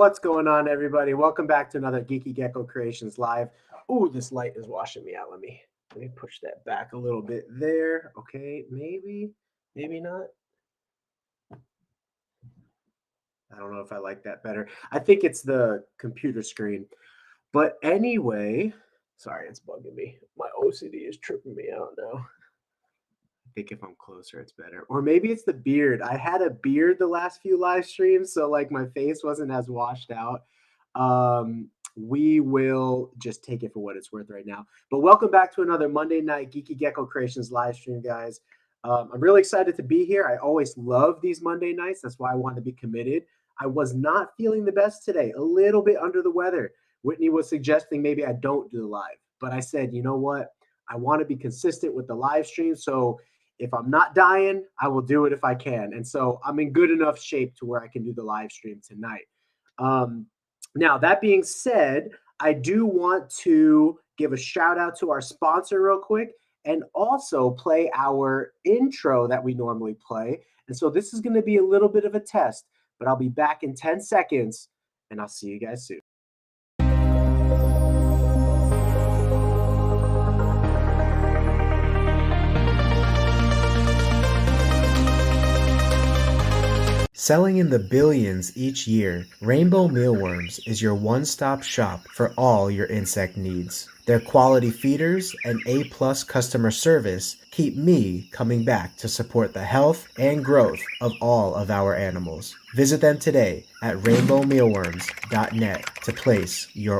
What's going on, everybody? Welcome back to another Geeky Gecko Creations Live. Ooh, this light is washing me out. Let me push that back a little bit there. Okay, maybe not. I don't know if I like that better. I think it's the computer screen. But anyway, sorry, it's bugging me. My OCD is tripping me out now. I think if I'm closer, it's better. Or maybe it's the beard. I had a beard the last few live streams, so like my face wasn't as washed out. We will just take it for what it's worth right now. But welcome back to another Monday night Geeky Gecko Creations live stream, guys. I'm really excited to be here. I always love these Monday nights. That's why I want to be committed. I was not feeling the best today, a little bit under the weather. Whitney was suggesting maybe I don't do the live, but I said, you know what? I want to be consistent with the live stream. So if I'm not dying, I will do it if I can. And so I'm in good enough shape to where I can do the live stream tonight. Now, that being said, I do want to give a shout out to our sponsor real quick and also play our intro that we normally play. And so this is going to be a little bit of a test, but I'll be back in 10 seconds and I'll see you guys soon. Selling in the billions each year, Rainbow Mealworms is your one-stop shop for all your insect needs. Their quality feeders and A+ customer service keep me coming back to support the health and growth of all of our animals. Visit them today at rainbowmealworms.net to place your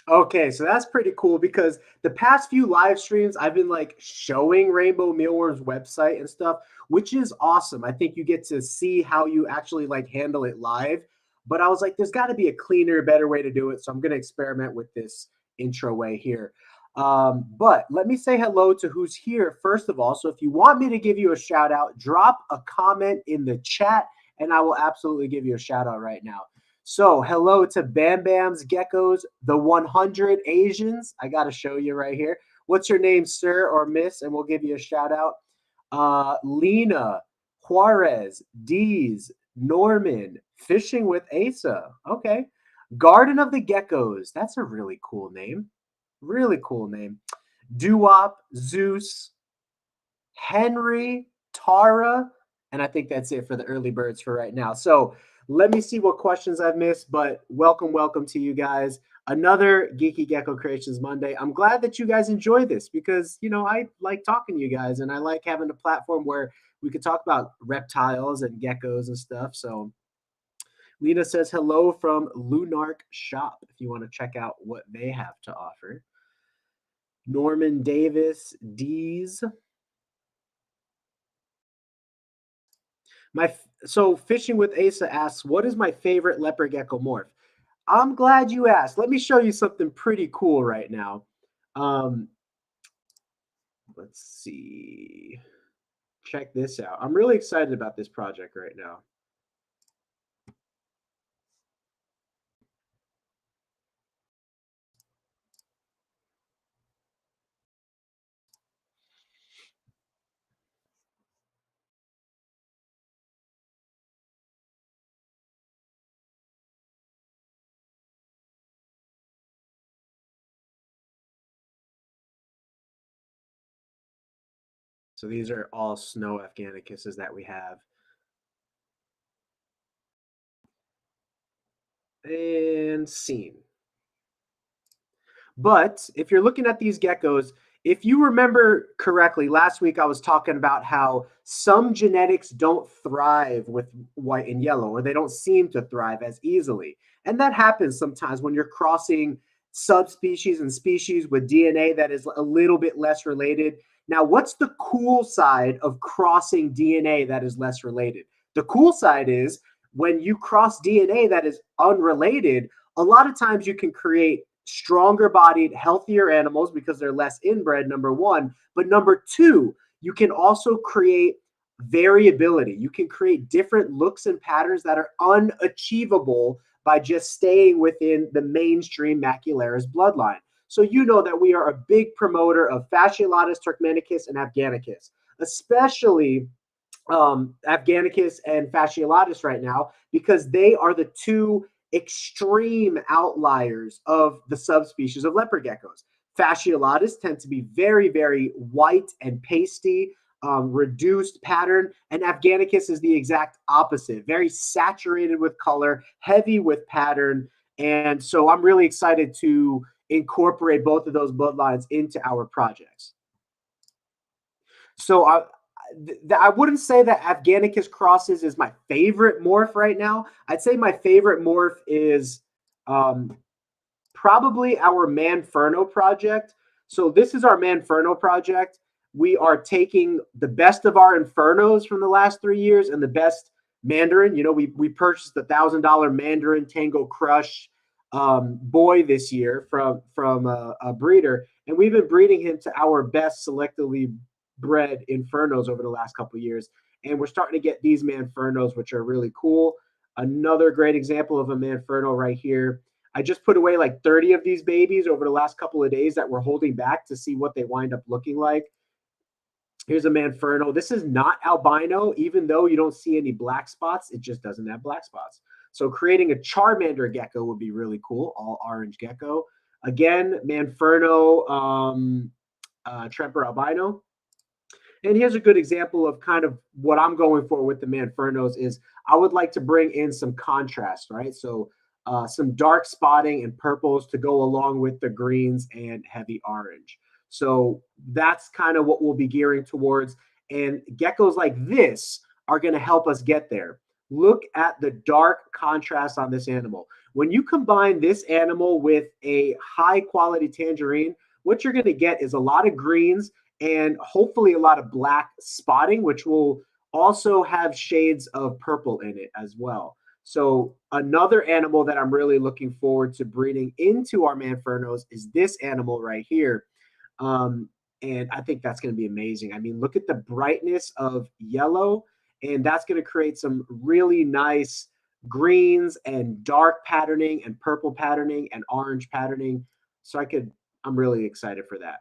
Okay, so that's pretty cool because the past few live streams I've been like showing Rainbow Mealworms website and stuff, which is awesome. I think you get to see how you actually like handle it live. But I was like, there's got to be a cleaner, better way to do it. So I'm going to experiment with this intro way here. But let me say hello to who's here first of all. So if you want me to give you a shout out, drop a comment in the chat and I will absolutely give you a shout out right now. So hello to Bam Bam's Geckos, the 100 Asians. I got to show you right here. What's your name, sir or miss? And we'll give you a shout out. Lena, Juarez, Dees, Norman, Fishing with Asa. Okay. Garden of the Geckos. That's a really cool name. Really cool name. Duop, Zeus, Henry, Tara, and I think that's it for the early birds for right now. So let me see what questions I've missed, but welcome to you guys. Another Geeky Gecko Creations Monday. I'm glad that you guys enjoy this because, you know, I like talking to you guys and I like having a platform where we could talk about reptiles and geckos and stuff. So Lena says hello from Lunark Shop if you want to check out what they have to offer. Norman Davis, Dees. So Fishing with Asa asks, what is my favorite leopard gecko morph? I'm glad you asked. Let me show you something pretty cool right now. Let's see. Check this out. I'm really excited about this project right now. So these are all snow Afghanicuses that we have. And scene. But if you're looking at these geckos, if you remember correctly, last week I was talking about how some genetics don't thrive with white and yellow, or they don't seem to thrive as easily. And that happens sometimes when you're crossing subspecies and species with DNA that is a little bit less related. Now, what's the cool side of crossing DNA that is less related? The cool side is when you cross DNA that is unrelated, a lot of times you can create stronger bodied, healthier animals because they're less inbred, number one. But number two, you can also create variability. You can create different looks and patterns that are unachievable by just staying within the mainstream Macularis bloodline. So you know that we are a big promoter of Fasciolatus, Turkmenicus, and Afghanicus, especially Afghanicus and Fasciolatus right now, because they are the two extreme outliers of the subspecies of leopard geckos. Fasciolatus tend to be very, very white and pasty, reduced pattern, and Afghanicus is the exact opposite, very saturated with color, heavy with pattern. And so I'm really excited to incorporate both of those bloodlines into our projects. So I wouldn't say that Afghanicus crosses is my favorite morph right now. I'd say my favorite morph is probably our Manferno project. So this is our Manferno project. We are taking the best of our Infernos from the last 3 years and the best Mandarin. You know, we purchased the $1,000 Mandarin Tango Crush boy this year from a breeder, and we've been breeding him to our best selectively bred Infernos over the last couple of years. And we're starting to get these Manfernos, which are really cool. Another great example of a Manferno right here. I just put away like 30 of these babies over the last couple of days that we're holding back to see what they wind up looking like. Here's a Manferno. This is not albino, even though you don't see any black spots. It just doesn't have black spots. So creating a Charmander gecko would be really cool, all orange gecko. Again, Manferno, Tremper albino. And here's a good example of kind of what I'm going for with the Manfernos is I would like to bring in some contrast, right? So some dark spotting and purples to go along with the greens and heavy orange. So that's kind of what we'll be gearing towards. And geckos like this are going to help us get there. Look at the dark contrast on this animal. When you combine this animal with a high quality tangerine, what you're going to get is a lot of greens and hopefully a lot of black spotting, which will also have shades of purple in it as well. So another animal that I'm really looking forward to breeding into our Manfernos is this animal right here. And I think that's going to be amazing. I mean, look at the brightness of yellow, and that's going to create some really nice greens and dark patterning and purple patterning and orange patterning. So I'm really excited for that.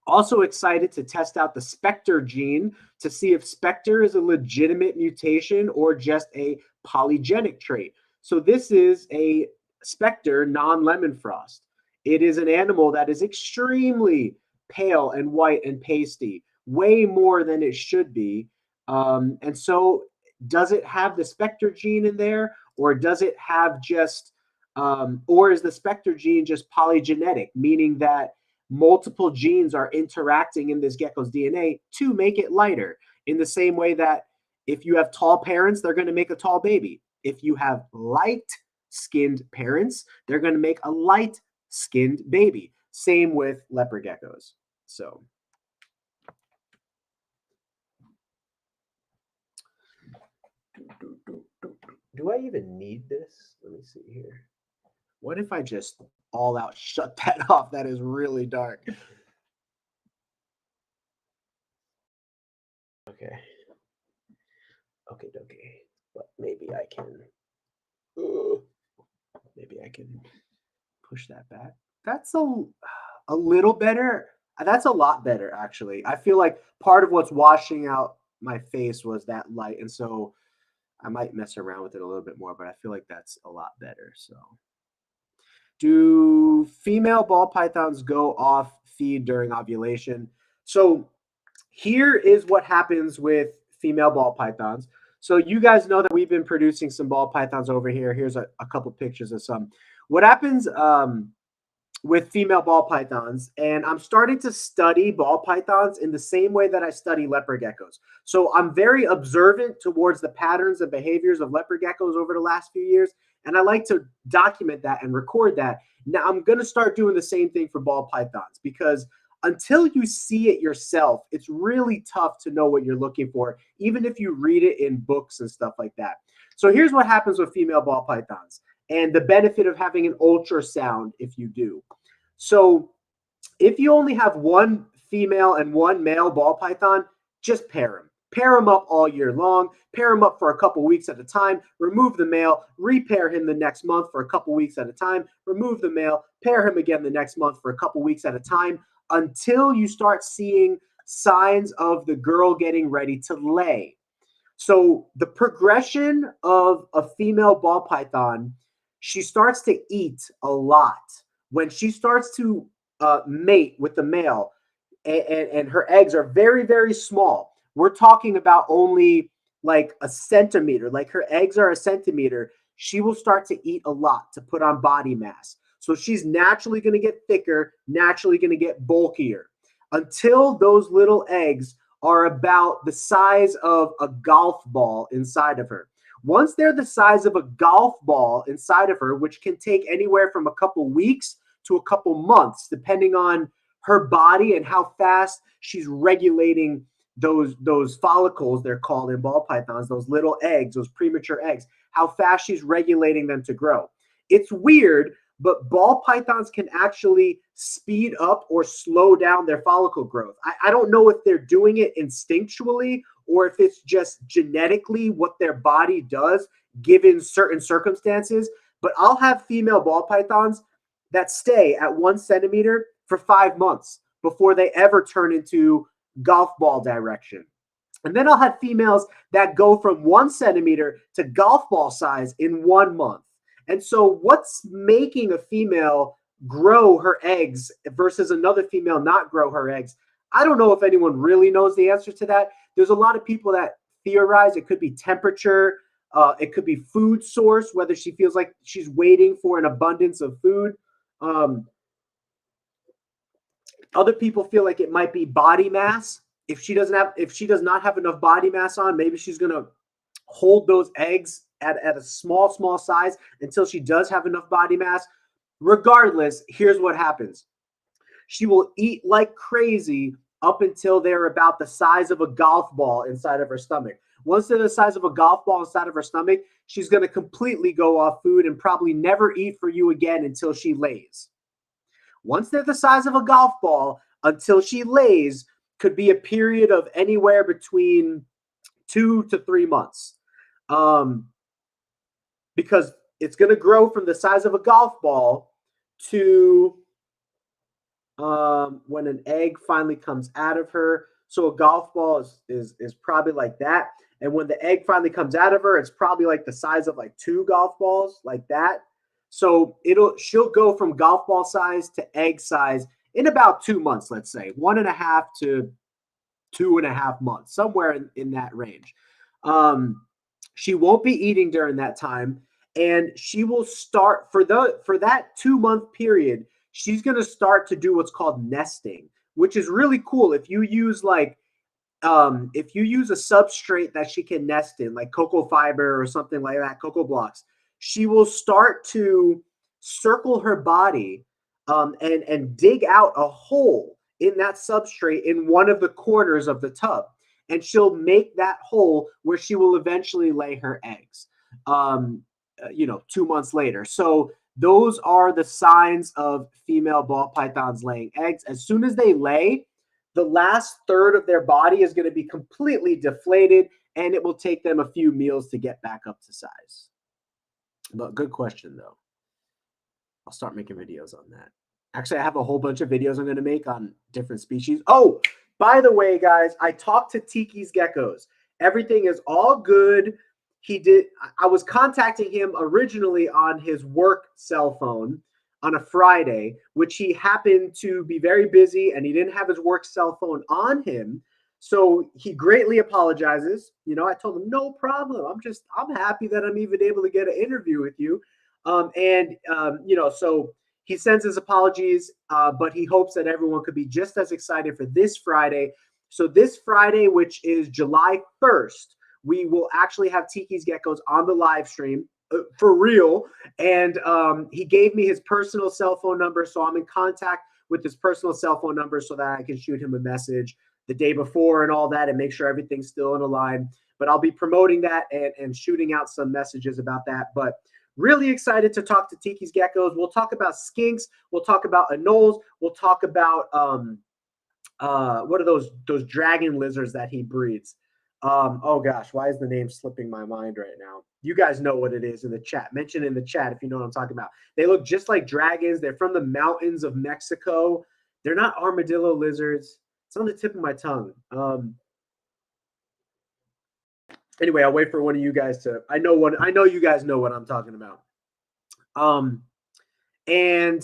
Also excited to test out the Spectre gene to see if Spectre is a legitimate mutation or just a polygenic trait. So this is a Spectre non-lemon frost. It is an animal that is extremely pale and white and pasty, way more than it should be. And so does it have the Spectre gene in there, or does it have just, or is the Spectre gene just polygenetic, meaning that multiple genes are interacting in this gecko's DNA to make it lighter, in the same way that if you have tall parents, they're going to make a tall baby. If you have light-skinned parents, they're going to make a light-skinned baby. Same with leopard geckos. So do I even need this? Let me see here. What if I just all out shut that off? That is really dark. Okay. Okay. But maybe I can push that back. That's a little better. That's a lot better, actually. I feel like part of what's washing out my face was that light, and so I might mess around with it a little bit more, but I feel like that's a lot better. So do female ball pythons go off feed during ovulation? So here is what happens with female ball pythons. So you guys know that we've been producing some ball pythons over here. Here's a couple pictures of some. What happens with female ball pythons, and I'm starting to study ball pythons in the same way that I study leopard geckos. So I'm very observant towards the patterns and behaviors of leopard geckos over the last few years, and I like to document that and record that. Now I'm going to start doing the same thing for ball pythons, because until you see it yourself, it's really tough to know what you're looking for, even if you read it in books and stuff like that. So here's what happens with female ball pythons and the benefit of having an ultrasound if you do. So if you only have one female and one male ball python, just pair them. Pair them up all year long. Pair them up for a couple weeks at a time. Remove the male. Repair him the next month for a couple weeks at a time. Remove the male. Pair him again the next month for a couple weeks at a time, until you start seeing signs of the girl getting ready to lay. So the progression of a female ball python, she starts to eat a lot. When she starts to mate with the male, and her eggs are very, very small. We're talking about only like a centimeter, like her eggs are a centimeter. She will start to eat a lot to put on body mass. So she's naturally going to get thicker, naturally going to get bulkier until those little eggs are about the size of a golf ball inside of her. Once they're the size of a golf ball inside of her, which can take anywhere from a couple weeks to a couple months, depending on her body and how fast she's regulating those follicles, they're called in ball pythons, those little eggs, those premature eggs, how fast she's regulating them to grow. It's weird, but ball pythons can actually speed up or slow down their follicle growth. I don't know if they're doing it instinctually or if it's just genetically what their body does given certain circumstances. But I'll have female ball pythons that stay at 1 centimeter for 5 months before they ever turn into golf ball direction. And then I'll have females that go from 1 centimeter to golf ball size in 1 month. And so, what's making a female grow her eggs versus another female not grow her eggs? I don't know if anyone really knows the answer to that. There's a lot of people that theorize it could be temperature, it could be food source, whether she feels like she's waiting for an abundance of food. Um, Other people feel like it might be body mass. If she does not have enough body mass on, maybe she's gonna hold those eggs at a small size until she does have enough body mass. Regardless, here's what happens. She will eat like crazy up until they're about the size of a golf ball inside of her stomach. Once they're the size of a golf ball inside of her stomach, she's going to completely go off food and probably never eat for you again until she lays. Once they're the size of a golf ball, until she lays, could be a period of anywhere between 2 to 3 months. Um, because it's going to grow from the size of a golf ball to when an egg finally comes out of her. So a golf ball is probably like that. And when the egg finally comes out of her, it's probably like the size of like 2 golf balls, like that. So she'll go from golf ball size to egg size in about 2 months, let's say 1.5 to 2.5 months, somewhere in that range. She won't be eating during that time, and she will start for that 2 month period. She's going to start to do what's called nesting, which is really cool. If you use a substrate that she can nest in, like cocoa fiber or something like that, cocoa blocks, she will start to circle her body and dig out a hole in that substrate in one of the corners of the tub. And she'll make that hole where she will eventually lay her eggs, 2 months later. So those are the signs of female ball pythons laying eggs. As soon as they lay, the last third of their body is going to be completely deflated, and it will take them a few meals to get back up to size. But good question, though. I'll start making videos on that. Actually, I have a whole bunch of videos I'm going to make on different species. Oh, by the way, guys, I talked to Tiki's Geckos. Everything is all good. I was contacting him originally on his work cell phone on a Friday, which he happened to be very busy and he didn't have his work cell phone on him. So he greatly apologizes. I told him, no problem. I'm happy that I'm even able to get an interview with you. So he sends his apologies, but he hopes that everyone could be just as excited for this Friday. So this Friday, which is July 1st, we will actually have Tiki's Geckos on the live stream for real. And he gave me his personal cell phone number. So I'm in contact with his personal cell phone number so that I can shoot him a message the day before and all that and make sure everything's still in a line. But I'll be promoting that and shooting out some messages about that. But really excited to talk to Tiki's Geckos. We'll talk about skinks. We'll talk about anoles. We'll talk about what are those dragon lizards that he breeds? Oh gosh, why is the name slipping my mind right now? You guys know what it is in the chat. Mention in the chat if you know what I'm talking about. They look just like dragons. They're from the mountains of Mexico. They're not armadillo lizards. It's on the tip of my tongue. Anyway, I'll wait for one of you guys to. I know you guys know what I'm talking about. And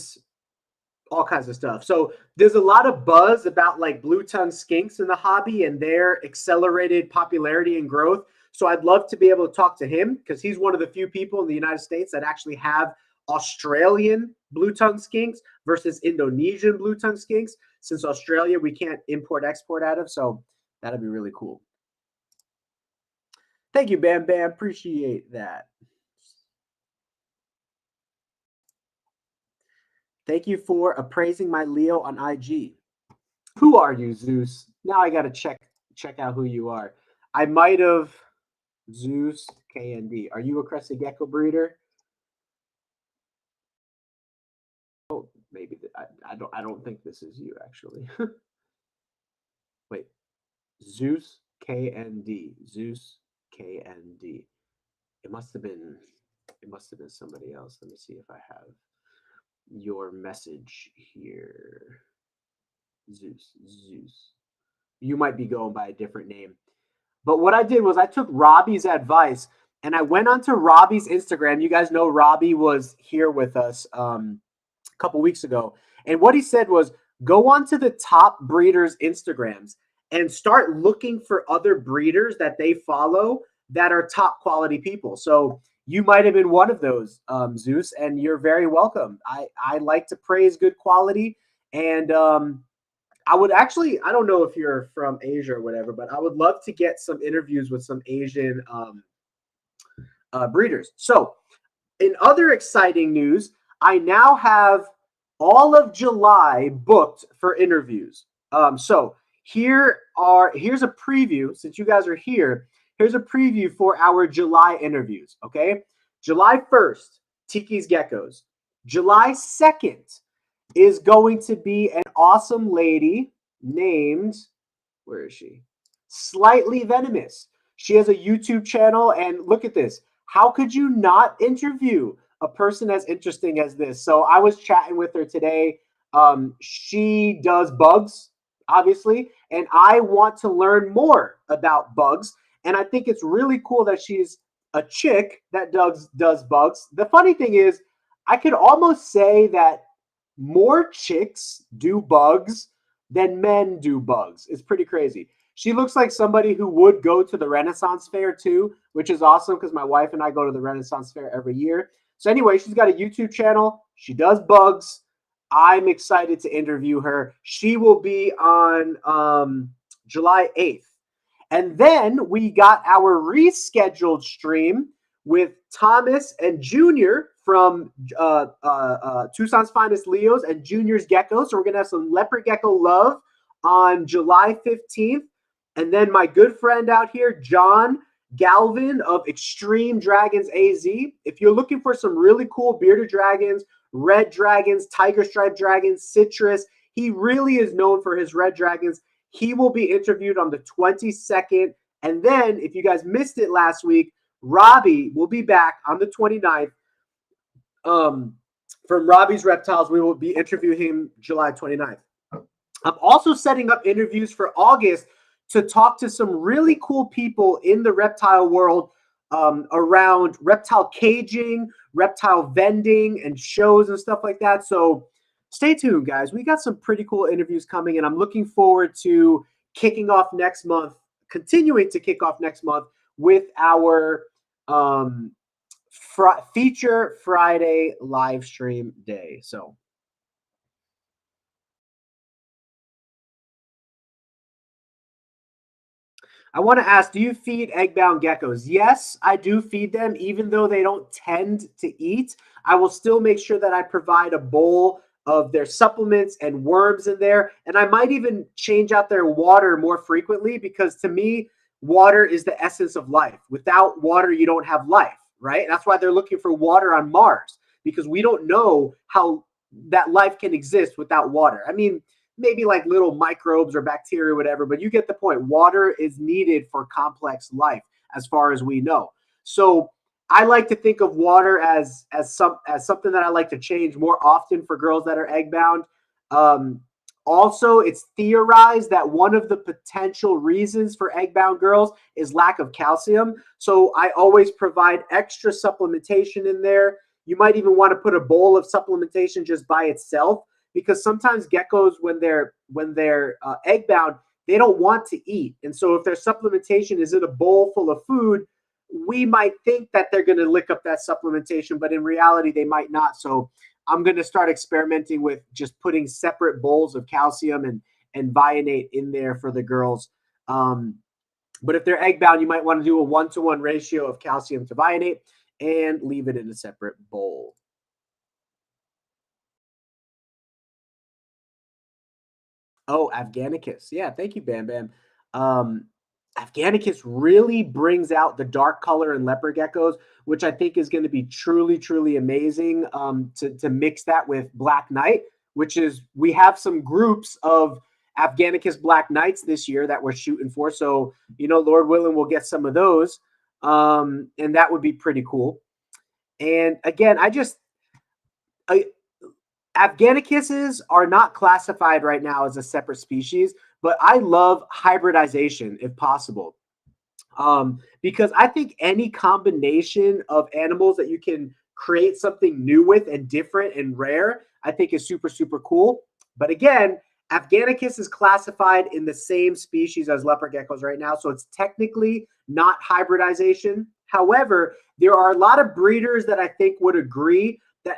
all kinds of stuff. So there's a lot of buzz about like blue tongue skinks in the hobby and their accelerated popularity and growth. So I'd love to be able to talk to him because he's one of the few people in the United States that actually have Australian blue tongue skinks versus Indonesian blue tongue skinks. Since Australia, we can't import export out of. So that'd be really cool. Thank you, Bam Bam. Appreciate that. Thank you for appraising my Leo on IG. Who are you, Zeus? Now I gotta check out who you are. I might have Zeus KND. Are you a crested gecko breeder? Oh, maybe I don't think this is you actually. Wait, Zeus KND. Zeus KND. It must have been somebody else. Let me see if I have your message here. Zeus. You might be going by a different name. But what I did was I took Robbie's advice and I went onto Robbie's Instagram. You guys know Robbie was here with us a couple weeks ago. And what he said was go onto the top breeders' Instagrams and start looking for other breeders that they follow that are top quality people. So you might have been one of those, Zeus, and you're very welcome. I like to praise good quality. And I would actually, I don't know if you're from Asia or whatever, but I would love to get some interviews with some Asian breeders. So, in other exciting news, I now have all of July booked for interviews. So here's a preview. Since you guys are here, here's a preview for our July interviews. Okay, July 1st, Tiki's Geckos. July 2nd is going to be an awesome lady named, where is she? Slightly Venomous. She has a YouTube channel, and look at this. How could you not interview a person as interesting as this? So I was chatting with her today. She does bugs, obviously, and I want to learn more about bugs. And I think it's really cool that she's a chick that does bugs. The funny thing is, I could almost say that more chicks do bugs than men do bugs. It's pretty crazy. She looks like somebody who would go to the Renaissance Fair too, which is awesome because my wife and I go to the Renaissance Fair every year. So anyway, she's got a YouTube channel. She does bugs. I'm excited to interview her. She will be on July 8th. And then we got our rescheduled stream with Thomas and Junior from Tucson's Finest Leos and Junior's Geckos. So we're going to have some leopard gecko love on July 15th. And then my good friend out here, John Galvin of Extreme Dragons AZ. If you're looking for some really cool bearded dragons, red dragons, tiger stripe dragons, citrus, he really is known for his red dragons. He will be interviewed on the 22nd. And then, if you guys missed it last week, Robbie will be back on the 29th. From Robbie's Reptiles, we will be interviewing him July 29th. I'm also setting up interviews for August to talk to some really cool people in the reptile world around reptile caging, reptile vending, and shows and stuff like that. So stay tuned, guys. We got some pretty cool interviews coming, and I'm looking forward to kicking off next month, continuing to kick off next month with our Feature Friday live stream day. So I want to ask, do you feed egg-bound geckos? Yes, I do feed them, even though they don't tend to eat. I will still make sure that I provide a bowl of their supplements and worms in there. And I might even change out their water more frequently because to me, water is the essence of life. Without water, you don't have life, right? That's why they're looking for water on Mars, because we don't know how that life can exist without water. I mean, maybe like little microbes or bacteria or whatever, but you get the point. Water is needed for complex life as far as we know. So I like to think of water as something that I like to change more often for girls that are egg bound. Also, it's theorized that one of the potential reasons for egg-bound girls is lack of calcium. So I always provide extra supplementation in there. You might even want to put a bowl of supplementation just by itself, because sometimes geckos, when they're egg-bound, they don't want to eat. And so if their supplementation is in a bowl full of food, we might think that they're going to lick up that supplementation, but in reality, they might not. So I'm going to start experimenting with just putting separate bowls of calcium and Vionate in there for the girls. But if they're egg bound, you might want to do a 1-to-1 ratio of calcium to Vionate and leave it in a separate bowl. Oh, Afghanicus. Yeah, thank you, Bam Bam. Afghanicus really brings out the dark color in leopard geckos, which I think is going to be truly, truly amazing to mix that with Black Knight, which is, we have some groups of Afghanicus Black Knights this year that we're shooting for. So, Lord willing, we'll get some of those. And that would be pretty cool. And again, Afghanicuses are not classified right now as a separate species, but I love hybridization if possible. Because I think any combination of animals that you can create something new with and different and rare, I think is super, super cool. But again, Afghanicus is classified in the same species as leopard geckos right now, so it's technically not hybridization. However, there are a lot of breeders that I think would agree that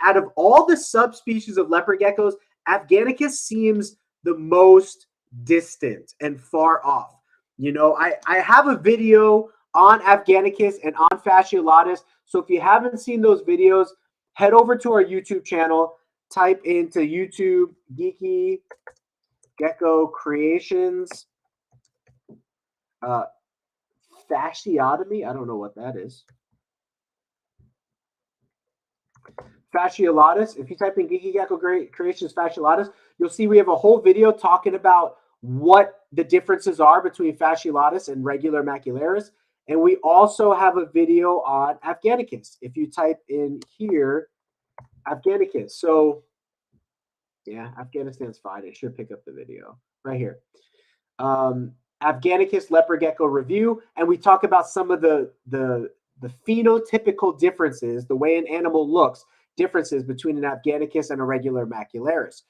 out of all the subspecies of leopard geckos, Afghanicus seems the most distant and far off. I have a video on Afghanicus and on Fasciolatus. So if you haven't seen those videos, head over to our YouTube channel, type into YouTube Geeky Gecko Creations fasciotomy. I don't know what that is. Fasciolatus. If you type in Geeky Gecko Creations Fasciolatus, you'll see we have a whole video talking about what the differences are between Fasciolatus and regular Macularis. And we also have a video on Afghanicus. If you type in here, Afghanicus. So, yeah, Afghanistan's fine. It should pick up the video right here. Afghanicus leopard gecko review. And we talk about some of the phenotypical differences, the way an animal looks, differences between an Afghanicus and a regular Macularis.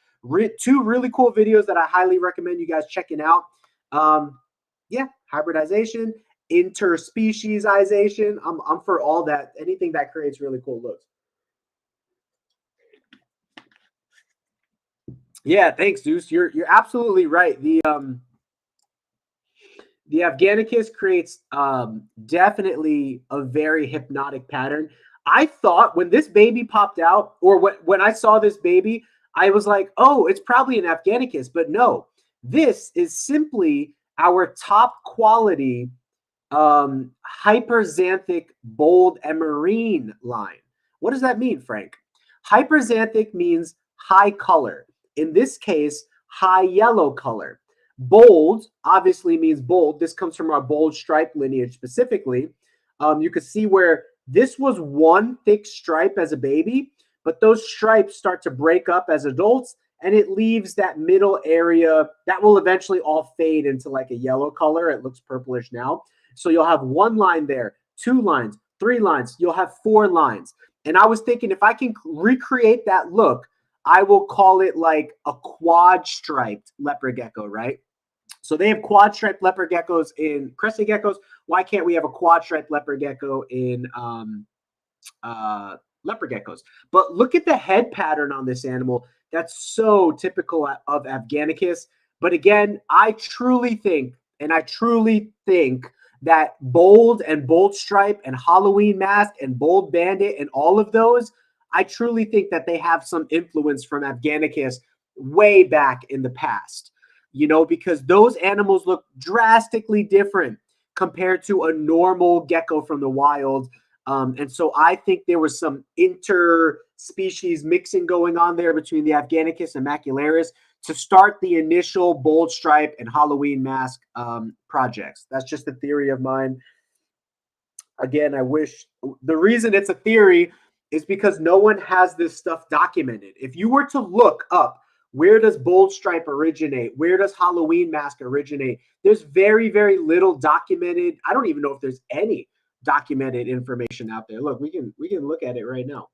Two really cool videos that I highly recommend you guys checking out. Yeah, hybridization, interspeciesization. I'm for all that. Anything that creates really cool looks. Yeah, thanks, Zeus. You're absolutely right. The Afghanicus creates definitely a very hypnotic pattern. I thought when this baby popped out, or when I saw this baby, I was like, oh, it's probably an Afghanicus. But no, this is simply our top quality hyperxanthic bold emerine line. What does that mean, Frank? Hyperxanthic means high color. In this case, high yellow color. Bold obviously means bold. This comes from our bold stripe lineage specifically. You could see where this was one thick stripe as a baby, but those stripes start to break up as adults, and it leaves that middle area that will eventually all fade into like a yellow color. It looks purplish now. So you'll have one line there, 2 lines, 3 lines. You'll have 4 lines. And I was thinking if I can recreate that look, I will call it like a quad striped leopard gecko, right? So they have quad striped leopard geckos in crested geckos. Why can't we have a quad striped leopard gecko in leopard geckos? But look at the head pattern on this animal. That's so typical of Afghanicus. But again, I truly think that bold and bold stripe and Halloween mask and bold bandit and all of those, I truly think that they have some influence from Afghanicus way back in the past, because those animals look drastically different compared to a normal gecko from the wild. And so I think there was some interspecies mixing going on there between the Afghanicus and Macularis to start the initial bold stripe and Halloween mask projects. That's just a theory of mine. Again, I wish the reason it's a theory is because no one has this stuff documented. If you were to look up Where does Bold Stripe originate? Where does Halloween Mask originate? There's very, very little documented. I don't even know if there's any documented information out there. Look, we can look at it right now.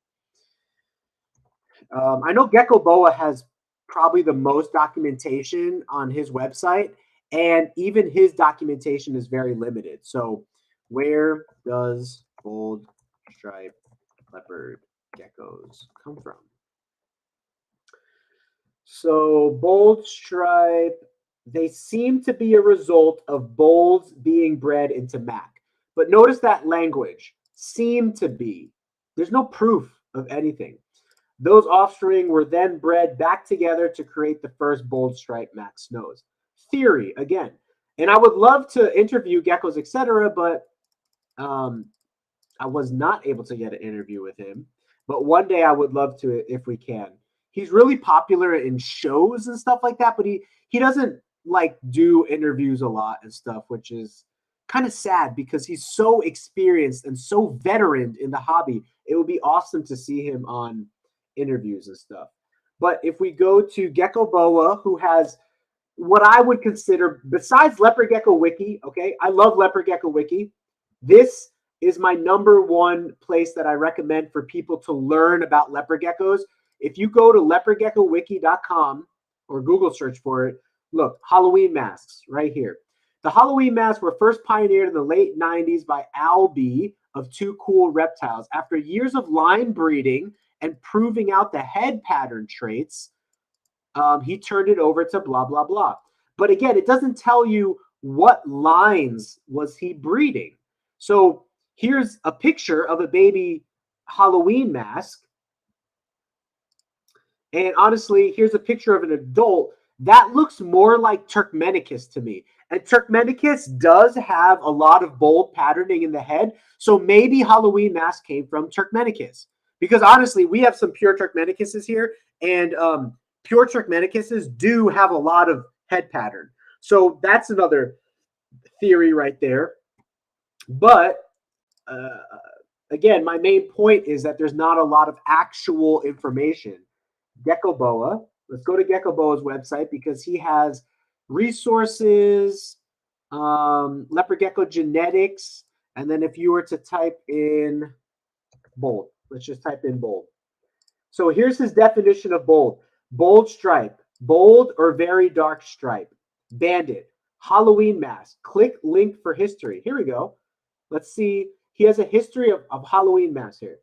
I know Gecko Boa has probably the most documentation on his website, and even his documentation is very limited. So, where does Bold Stripe Leopard Geckos come from? So, Bold Stripe, they seem to be a result of bolds being bred into Mac. But notice that language, seem to be. There's no proof of anything. Those offspring were then bred back together to create the first Bold Stripe Mac Snows. Theory, again. And I would love to interview Geckos, etc., but I was not able to get an interview with him. But one day I would love to if we can. He's really popular in shows and stuff like that, but he doesn't like do interviews a lot and stuff, which is kind of sad because he's so experienced and so veteran in the hobby. It would be awesome to see him on interviews and stuff. But if we go to Gecko Boa, who has what I would consider, besides Leopard Gecko Wiki, okay, I love Leopard Gecko Wiki. This is my number one place that I recommend for people to learn about leopard geckos. If you go to leopardgeckowiki.com or Google search for it, look, Halloween masks right here. The Halloween masks were first pioneered in the late 90s by Albee of Too Cool Reptiles. After years of line breeding and proving out the head pattern traits, he turned it over to blah, blah, blah. But again, it doesn't tell you what lines was he breeding. So here's a picture of a baby Halloween mask. And honestly, here's a picture of an adult. That looks more like Turkmenicus to me. And Turkmenicus does have a lot of bold patterning in the head. So maybe Halloween mask came from Turkmenicus. Because honestly, we have some pure Turkmenicuses here. And pure Turkmenicuses do have a lot of head pattern. So that's another theory right there. But again, my main point is that there's not a lot of actual information. Gecko Boa. Let's go to Gecko Boa's website because he has resources, leopard gecko genetics, and then if you were to type in bold, let's just type in bold. So here's his definition of bold. Bold stripe, bold or very dark stripe, bandit, Halloween mask. Click link for history. Here we go. Let's see. He has a history of Halloween masks here.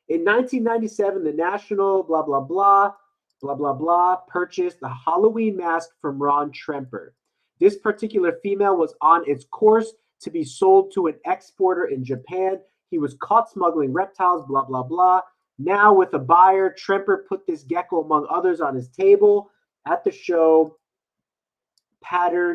In 1997, the National blah, blah, blah, blah, blah, blah, purchased the Halloween mask from Ron Tremper. This particular female was on its course to be sold to an exporter in Japan. He was caught smuggling reptiles, blah, blah, blah. Now with a buyer, Tremper put this gecko among others on his table at the show.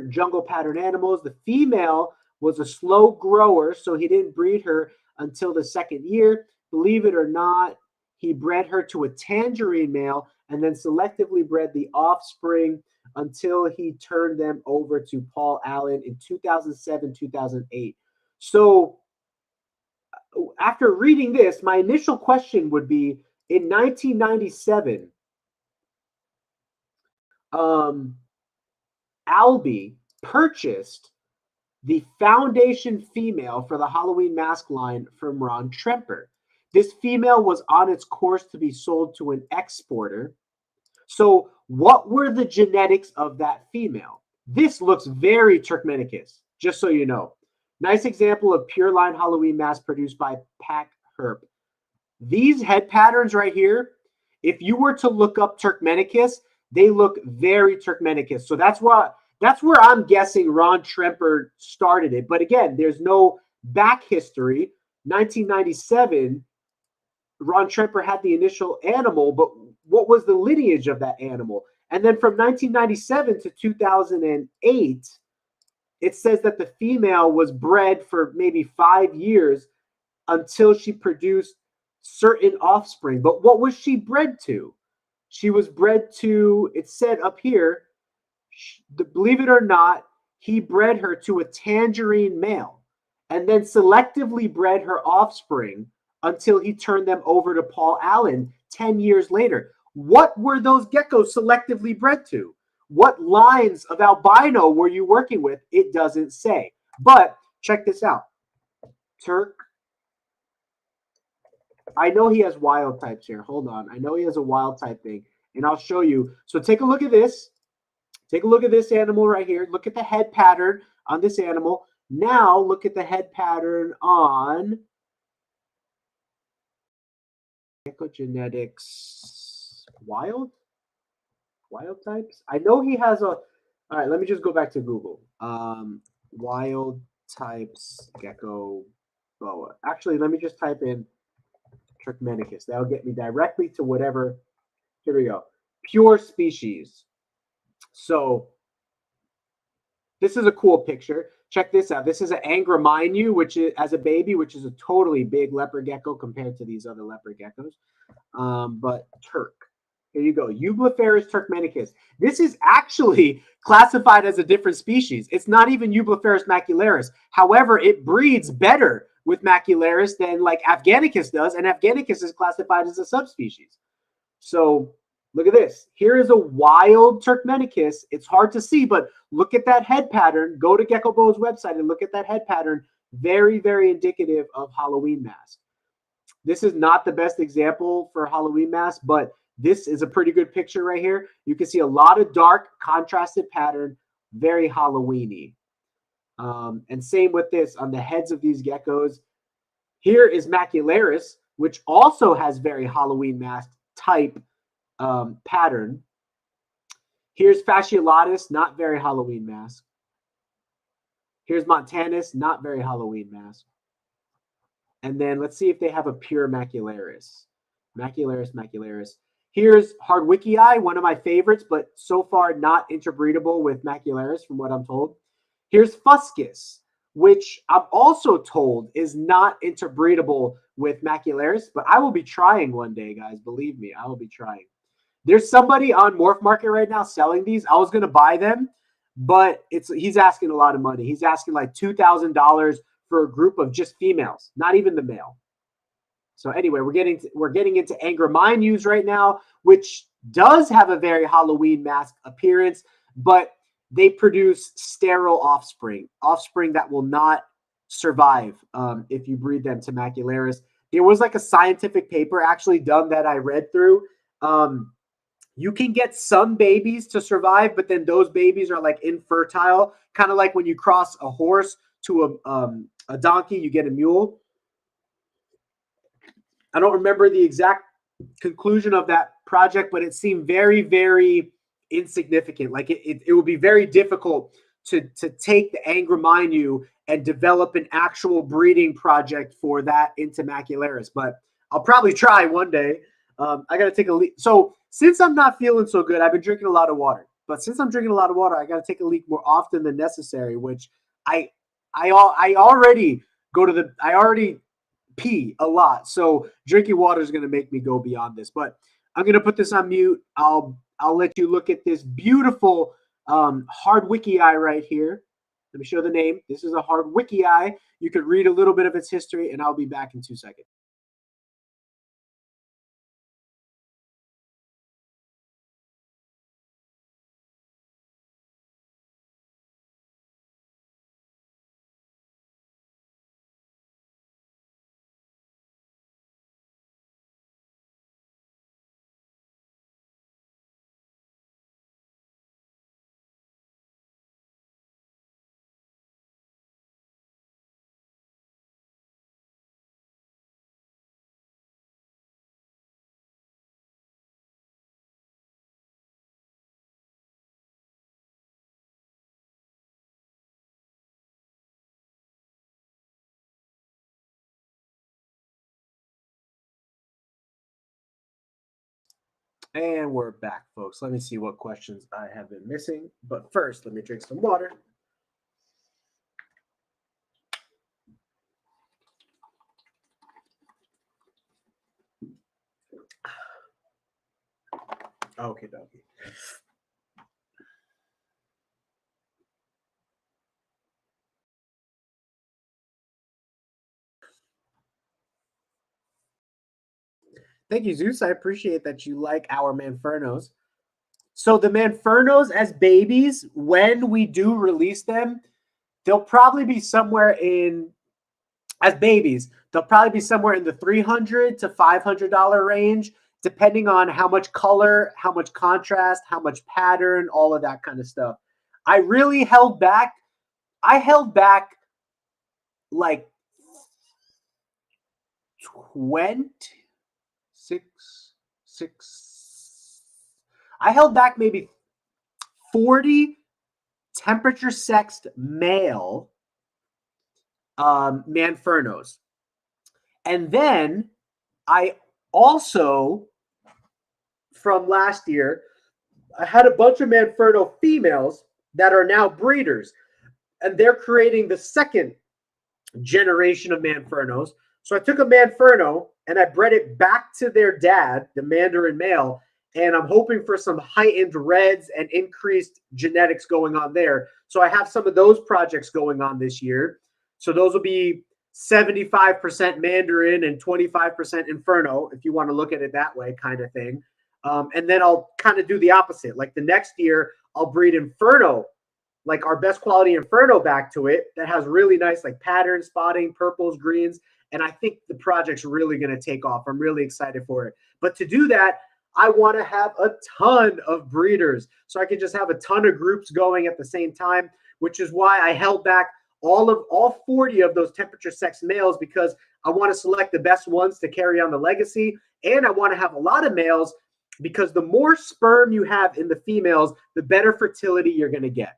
Jungle pattern animals. The female was a slow grower, so he didn't breed her until the second year. Believe it or not, he bred her to a tangerine male and then selectively bred the offspring until he turned them over to Paul Allen in 2007, 2008. So after reading this, my initial question would be, in 1997, Albee purchased the foundation female for the Halloween mask line from Ron Tremper. This female was on its course to be sold to an exporter. So what were the genetics of that female? This looks very Turkmenicus, just so you know. Nice example of pure line Halloween mask produced by Pack Herp. These head patterns right here, if you were to look up Turkmenicus, they look very Turkmenicus. So that's where I'm guessing Ron Tremper started it. But again, there's no back history. 1997, Ron Tremper had the initial animal, but what was the lineage of that animal? And then from 1997 to 2008, it says that the female was bred for maybe 5 years until she produced certain offspring. But what was she bred to? She was bred to, it said up here, believe it or not, he bred her to a tangerine male and then selectively bred her offspring until he turned them over to Paul Allen 10 years later. What were those geckos selectively bred to? What lines of albino were you working with? It doesn't say. But check this out. Turk. I know he has wild types here. Hold on. I know he has a wild type thing. And I'll show you. So take a look at this. Take a look at this animal right here. Look at the head pattern on this animal. Now look at the head pattern on Gecko Genetics wild types. I know he has a. All right, let me just go back to Google. Wild types gecko boa. Actually, let me just type in Trichmenicus. That'll get me directly to whatever. Here we go. Pure species. So this is a cool picture. Check this out. This is an Angraminu, which is as a baby, which is a totally big leopard gecko compared to these other leopard geckos. But Turk. Here you go. Eublepharis turkmenicus. This is actually classified as a different species. It's not even Eublepharis macularis. However, it breeds better with macularis than like Afghanicus does, and Afghanicus is classified as a subspecies. So look at this. Here is a wild Turkmenicus. It's hard to see, but look at that head pattern. Go to Gecko Bo's website and look at that head pattern. Very, very indicative of Halloween mask. This is not the best example for Halloween mask, but this is a pretty good picture right here. You can see a lot of dark contrasted pattern, very Halloween-y. And same with this on the heads of these geckos. Here is macularis, which also has very Halloween mask type pattern. Here's fasciolatus, not very Halloween mask. Here's montanus, not very Halloween mask. And then let's see if they have a pure macularis. Macularis. Here's Hardwickii, one of my favorites, but so far not interbreedable with macularis from what I'm told. Here's Fuscus, which I'm also told is not interbreedable with macularis, but I will be trying one day, guys. Believe me, I will be trying. There's somebody on Morph Market right now selling these. I was going to buy them, but he's asking a lot of money. He's asking like $2,000 for a group of just females, not even the male. So anyway, we're getting into Angraminus right now, which does have a very Halloween mask appearance, but they produce sterile offspring that will not survive if you breed them to macularis. There was like a scientific paper actually done that I read through. You can get some babies to survive, but then those babies are like infertile, kind of like when you cross a horse to a donkey, you get a mule. I don't remember the exact conclusion of that project, but it seemed very, very insignificant. Like it would be very difficult to take the Angraminu and develop an actual breeding project for that into macularis. But I'll probably try one day. I got to take a leak. So since I'm not feeling so good, I've been drinking a lot of water. But since I'm drinking a lot of water, I got to take a leak more often than necessary, which I already pee a lot. So drinking water is going to make me go beyond this. But I'm going to put this on mute. I'll let you look at this beautiful Hardwickii right here. Let me show the name. This is a Hardwickii. You could read a little bit of its history, and I'll be back in 2 seconds. And we're back, folks. Let me see what questions I have been missing. But first, let me drink some water. Okay, dokie. Thank you, Zeus. I appreciate that you like our Manfernos. So the Manfernos as babies, when we do release them, they'll probably be somewhere in as babies. They'll probably be somewhere in the $300 to $500 range, depending on how much color, how much contrast, how much pattern, all of that kind of stuff. I really held back. I held back like 26. I held back maybe 40 temperature sexed male Manfernos. And then I also, from last year, I had a bunch of Manferno females that are now breeders. And they're creating the second generation of Manfernos. So I took a Manferno and I bred it back to their dad, the Mandarin male, and I'm hoping for some heightened reds and increased genetics going on there. So I have some of those projects going on this year. So those will be 75% Mandarin and 25% Inferno, if you want to look at it that way, kind of thing. And then I'll kind of do the opposite. Like the next year, I'll breed Inferno, like our best quality Inferno back to it that has really nice like pattern spotting, purples, greens. And I think the project's really going to take off. I'm really excited for it. But to do that, I want to have a ton of breeders so I can just have a ton of groups going at the same time, which is why I held back all 40 of those temperature sex males, because I want to select the best ones to carry on the legacy. And I want to have a lot of males because the more sperm you have in the females, the better fertility you're going to get.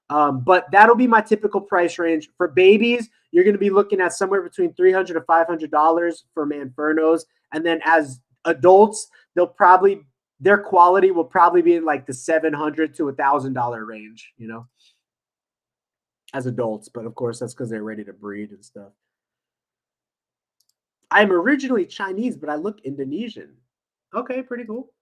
But that'll be my typical price range. For babies, you're going to be looking at somewhere between $300 to $500 for Manfernos. And then as adults, their quality will probably be in like the $700 to $1,000 range, you know, as adults. But of course, that's because they're ready to breed and stuff. I'm originally Chinese, but I look Indonesian. Okay, pretty cool.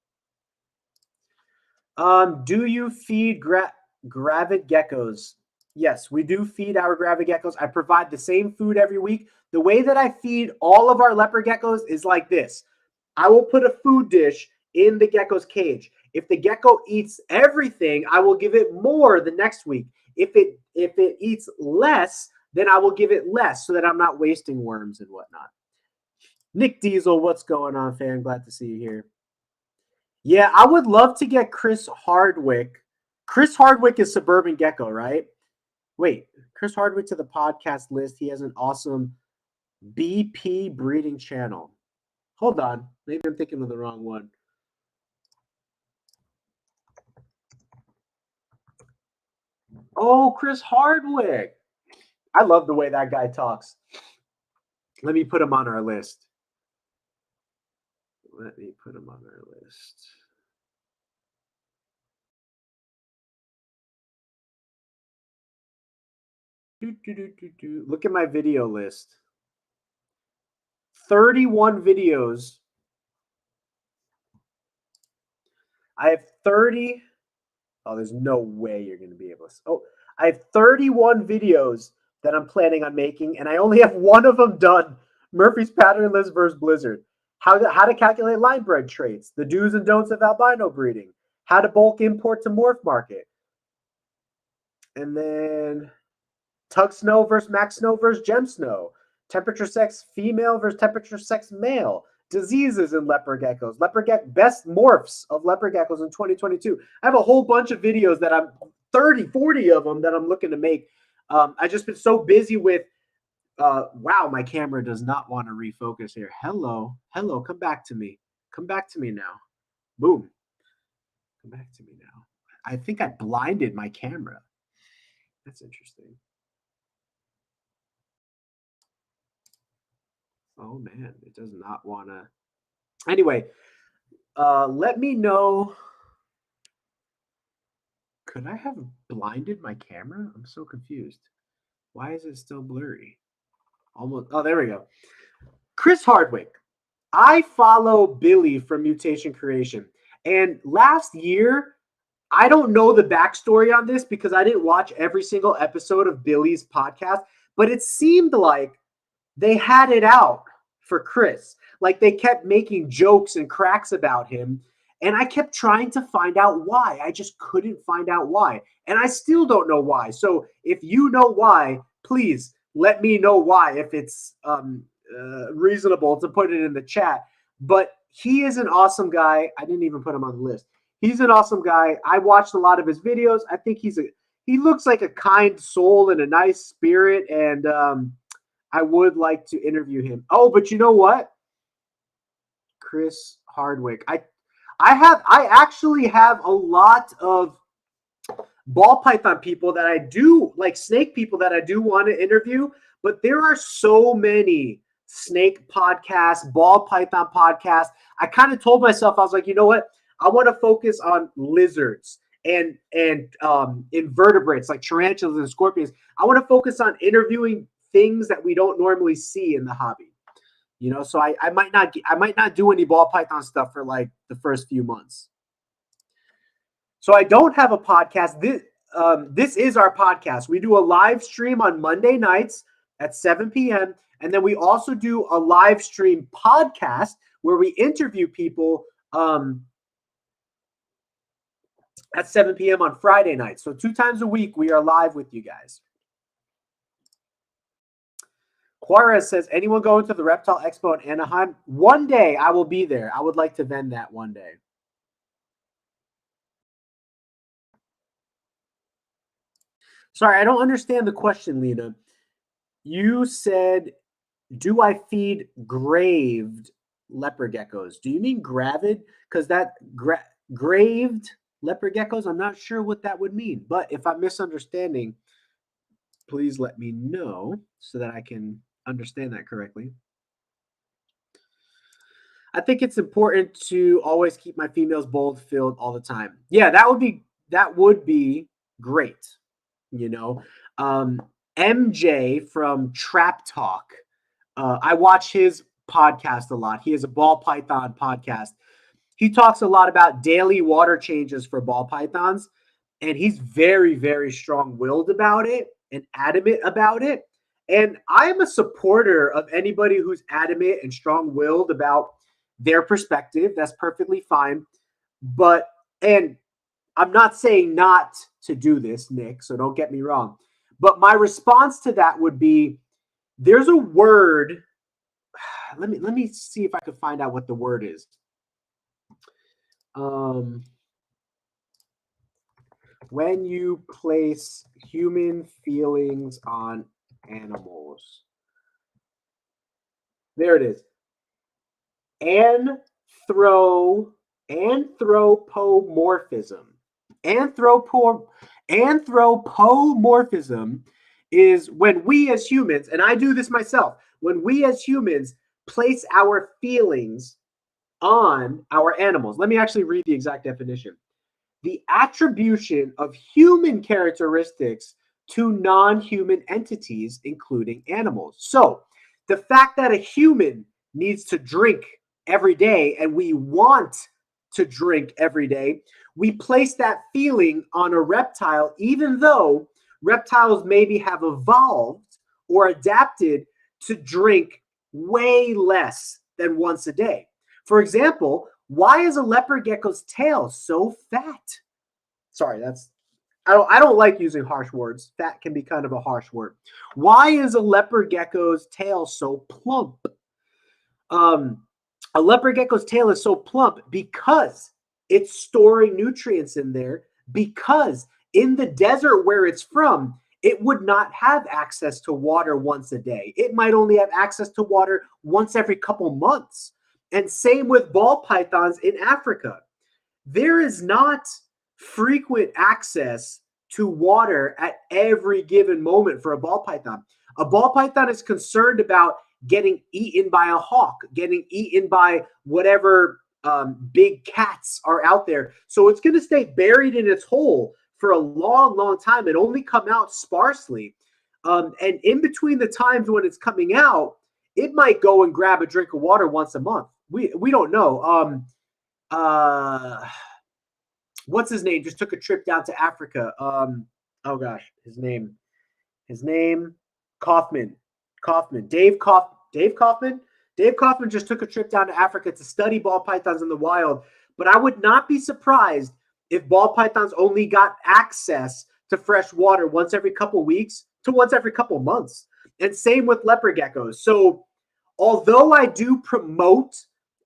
Do you feed gravid geckos? Yes, we do feed our gravid geckos. I provide the same food every week. The way that I feed all of our leopard geckos is like this. I will put a food dish in the gecko's cage. If the gecko eats everything, I will give it more the next week. If it eats less, then I will give it less so that I'm not wasting worms and whatnot. Nick Diesel, what's going on, fan? Glad to see you here. Yeah, I would love to get Chris Hardwick. Chris Hardwick is Suburban Gecko, right? Wait, Chris Hardwick to the podcast list. He has an awesome BP breeding channel. Hold on. Maybe I'm thinking of the wrong one. Oh, Chris Hardwick. I love the way that guy talks. Let me put him on our list. Let me put him on our list. Look at my video list. 31 videos. I have 30. Oh, there's no way you're going to be able to. Oh, I have 31 videos that I'm planning on making, and I only have one of them done. Murphy's pattern list versus Blizzard. How to calculate line bred traits. The do's and don'ts of albino breeding. How to bulk import to morph market. And then Tug Snow versus Max Snow versus Gem Snow. Temperature sex female versus temperature sex male. Diseases in leopard geckos. Leopard gecko best morphs of leopard geckos in 2022. I have a whole bunch of videos that I'm 30, 40 of them that I'm looking to make. I just been so busy with wow, my camera does not want to refocus here. Hello, come back to me. Come back to me now. Boom. Come back to me now. I think I blinded my camera. That's interesting. Oh man, it does not want to. Anyway, let me know. Could I have blinded my camera? I'm so confused. Why is it still blurry? Almost. Oh, there we go. Chris Hardwick. I follow Billy from Mutation Creation. And last year, I don't know the backstory on this because I didn't watch every single episode of Billy's podcast, but it seemed like they had it out for Chris. Like they kept making jokes and cracks about him. And I kept trying to find out why. I just couldn't find out why. And I still don't know why. So if you know why, please let me know why if it's reasonable to put it in the chat. But he is an awesome guy. I didn't even put him on the list. He's an awesome guy. I watched a lot of his videos. I think he looks like a kind soul and a nice spirit. And I would like to interview him. Oh, but you know what? Chris Hardwick. I actually have a lot of ball python people that I do, like snake people that I do want to interview, but there are so many snake podcasts, ball python podcasts. I kind of told myself, I was like, you know what? I want to focus on lizards and invertebrates like tarantulas and scorpions. I want to focus on interviewing things that we don't normally see in the hobby. You know, so I might not do any ball python stuff for like the first few months. So I don't have a podcast. This is our podcast. We do a live stream on Monday nights at 7 p.m. And then we also do a live stream podcast where we interview people at 7 p.m. on Friday night. So 2 times a week, we are live with you guys. Juarez says, anyone going to the Reptile Expo in Anaheim? One day I will be there. I would like to vend that one day. Sorry, I don't understand the question, Lena. You said, do I feed graved leopard geckos? Do you mean gravid? Because that graved leopard geckos, I'm not sure what that would mean. But if I'm misunderstanding, please let me know so that I can understand that correctly. I think it's important to always keep my females bold filled all the time. Yeah, that would be great. You know, MJ from Trap Talk. I watch his podcast a lot. He has a ball python podcast. He talks a lot about daily water changes for ball pythons, and he's very, very strong-willed about it and adamant about it. And I am a supporter of anybody who's adamant and strong-willed about their perspective. That's perfectly fine. And I'm not saying not to do this, Nick, so don't get me wrong. But my response to that would be, there's a word. Let me see if I can find out what the word is. When you place human feelings on animals. There it is. Anthropomorphism. Anthropomorphism is when we as humans, and I do this myself, when we as humans place our feelings on our animals. Let me actually read the exact definition. The attribution of human characteristics to non-human entities, including animals. So the fact that a human needs to drink every day and we want to drink every day, we place that feeling on a reptile, even though reptiles maybe have evolved or adapted to drink way less than once a day. For example, why is a leopard gecko's tail so fat? Sorry, I don't like using harsh words. Fat can be kind of a harsh word. Why is a leopard gecko's tail so plump? A leopard gecko's tail is so plump because it's storing nutrients in there, because in the desert where it's from, it would not have access to water once a day. It might only have access to water once every couple months. And same with ball pythons in Africa. There is not frequent access to water at every given moment for a ball python. A ball python is concerned about getting eaten by a hawk, getting eaten by whatever big cats are out there. So it's going to stay buried in its hole for a long, long time and only come out sparsely. And in between the times when it's coming out, it might go and grab a drink of water once a month. We don't know. What's his name? Just took a trip down to Africa. Oh gosh, his name, Kaufman. Dave Kaufman Dave Kaufman just took a trip down to Africa to study ball pythons in the wild, but I would not be surprised if ball pythons only got access to fresh water once every couple weeks to once every couple months. And same with leopard geckos. So although I do promote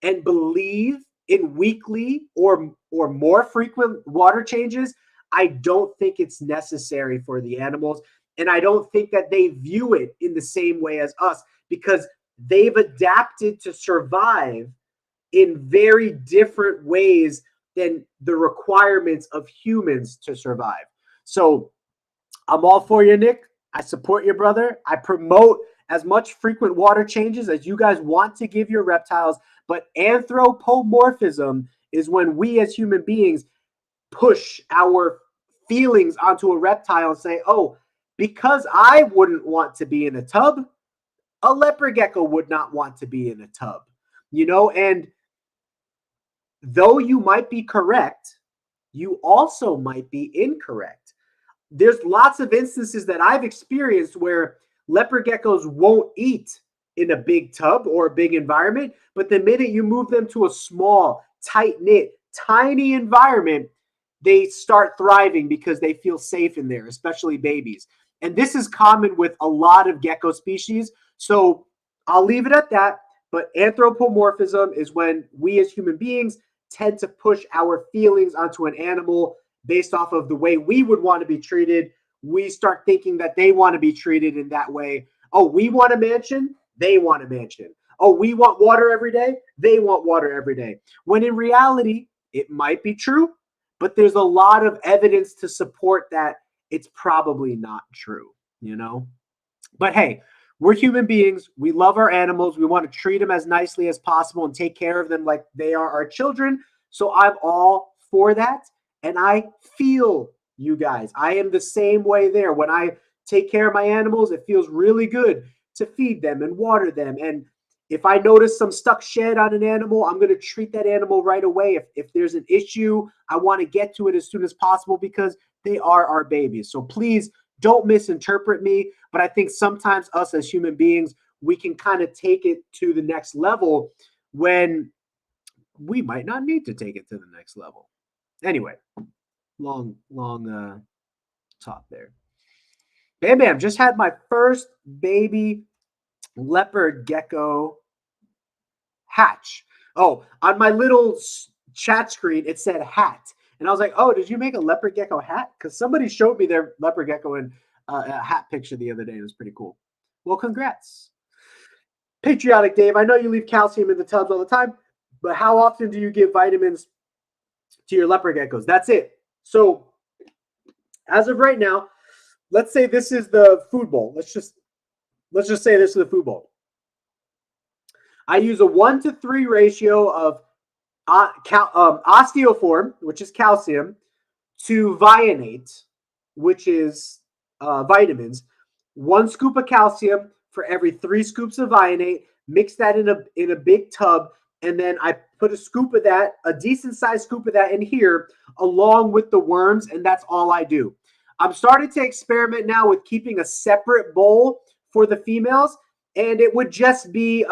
and believe in weekly or more frequent water changes, I don't think it's necessary for the animals. And I don't think that they view it in the same way as us because they've adapted to survive in very different ways than the requirements of humans to survive. So I'm all for you, Nick. I support your brother. I promote as much frequent water changes as you guys want to give your reptiles. But anthropomorphism is when we as human beings push our feelings onto a reptile and say, oh, because I wouldn't want to be in a tub, a leopard gecko would not want to be in a tub, and though you might be correct, you also might be incorrect. There's lots of instances that I've experienced where leopard geckos won't eat in a big tub or a big environment, but the minute you move them to a small, tight-knit, tiny environment, they start thriving because they feel safe in there, especially babies. And this is common with a lot of gecko species. So I'll leave it at that. But anthropomorphism is when we as human beings tend to push our feelings onto an animal based off of the way we would want to be treated. We start thinking that they want to be treated in that way. Oh, we want a mansion. They want a mansion. Oh, we want water every day. They want water every day. When in reality, it might be true, but there's a lot of evidence to support that it's probably not true, But hey, we're human beings. We love our animals. We want to treat them as nicely as possible and take care of them like they are our children. So I'm all for that. And I feel you guys. I am the same way there. When I take care of my animals, it feels really good to feed them and water them. And if I notice some stuck shed on an animal, I'm going to treat that animal right away. If there's an issue, I want to get to it as soon as possible because they are our babies. So please don't misinterpret me. But I think sometimes us as human beings, we can kind of take it to the next level when we might not need to take it to the next level. Anyway, long talk there. Bam Bam, just had my first baby leopard gecko hatch. Oh, on my little chat screen, it said hat. And I was like, oh, did you make a leopard gecko hat? Because somebody showed me their leopard gecko in a hat picture the other day. It was pretty cool. Well, congrats. Patriotic Dave, I know you leave calcium in the tubs all the time, but how often do you give vitamins to your leopard geckos? That's it. So as of right now, let's say this is the food bowl. Let's just say this is the food bowl. I use a 1-to-3 ratio of osteoform, which is calcium, to vionate, which is vitamins. 1 scoop of calcium for every 3 scoops of vionate. Mix that in a big tub, and then I put a scoop of that, a decent sized scoop of that in here, along with the worms, and that's all I do. I'm starting to experiment now with keeping a separate bowl for the females, and it would just be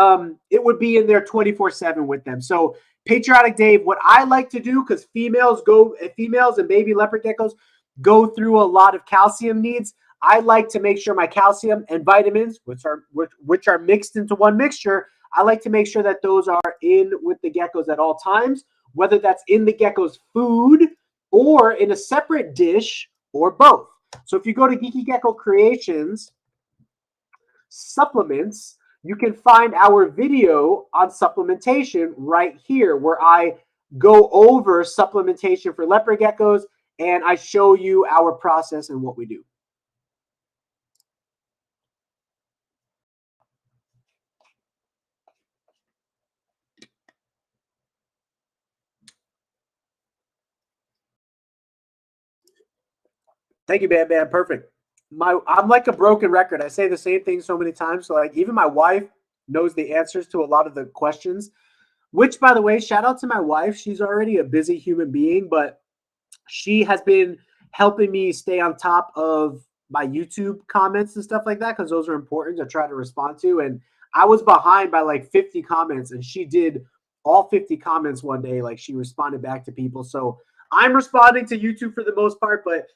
it would be in there 24/7 with them. So Patriotic Dave, what I like to do, because females and baby leopard geckos go through a lot of calcium needs, I like to make sure my calcium and vitamins, which are mixed into one mixture, I like to make sure that those are in with the geckos at all times, whether that's in the gecko's food or in a separate dish or both. So if you go to Geeky Gecko Creations supplements, you can find our video on supplementation right here where I go over supplementation for leopard geckos and I show you our process and what we do. Thank you, Bam Bam. Perfect. I'm like a broken record. I say the same thing so many times. So like even my wife knows the answers to a lot of the questions, which by the way, shout out to my wife. She's already a busy human being, but she has been helping me stay on top of my YouTube comments and stuff like that because those are important to try to respond to. And I was behind by like 50 comments, and she did all 50 comments one day. Like she responded back to people. So I'm responding to YouTube for the most part, but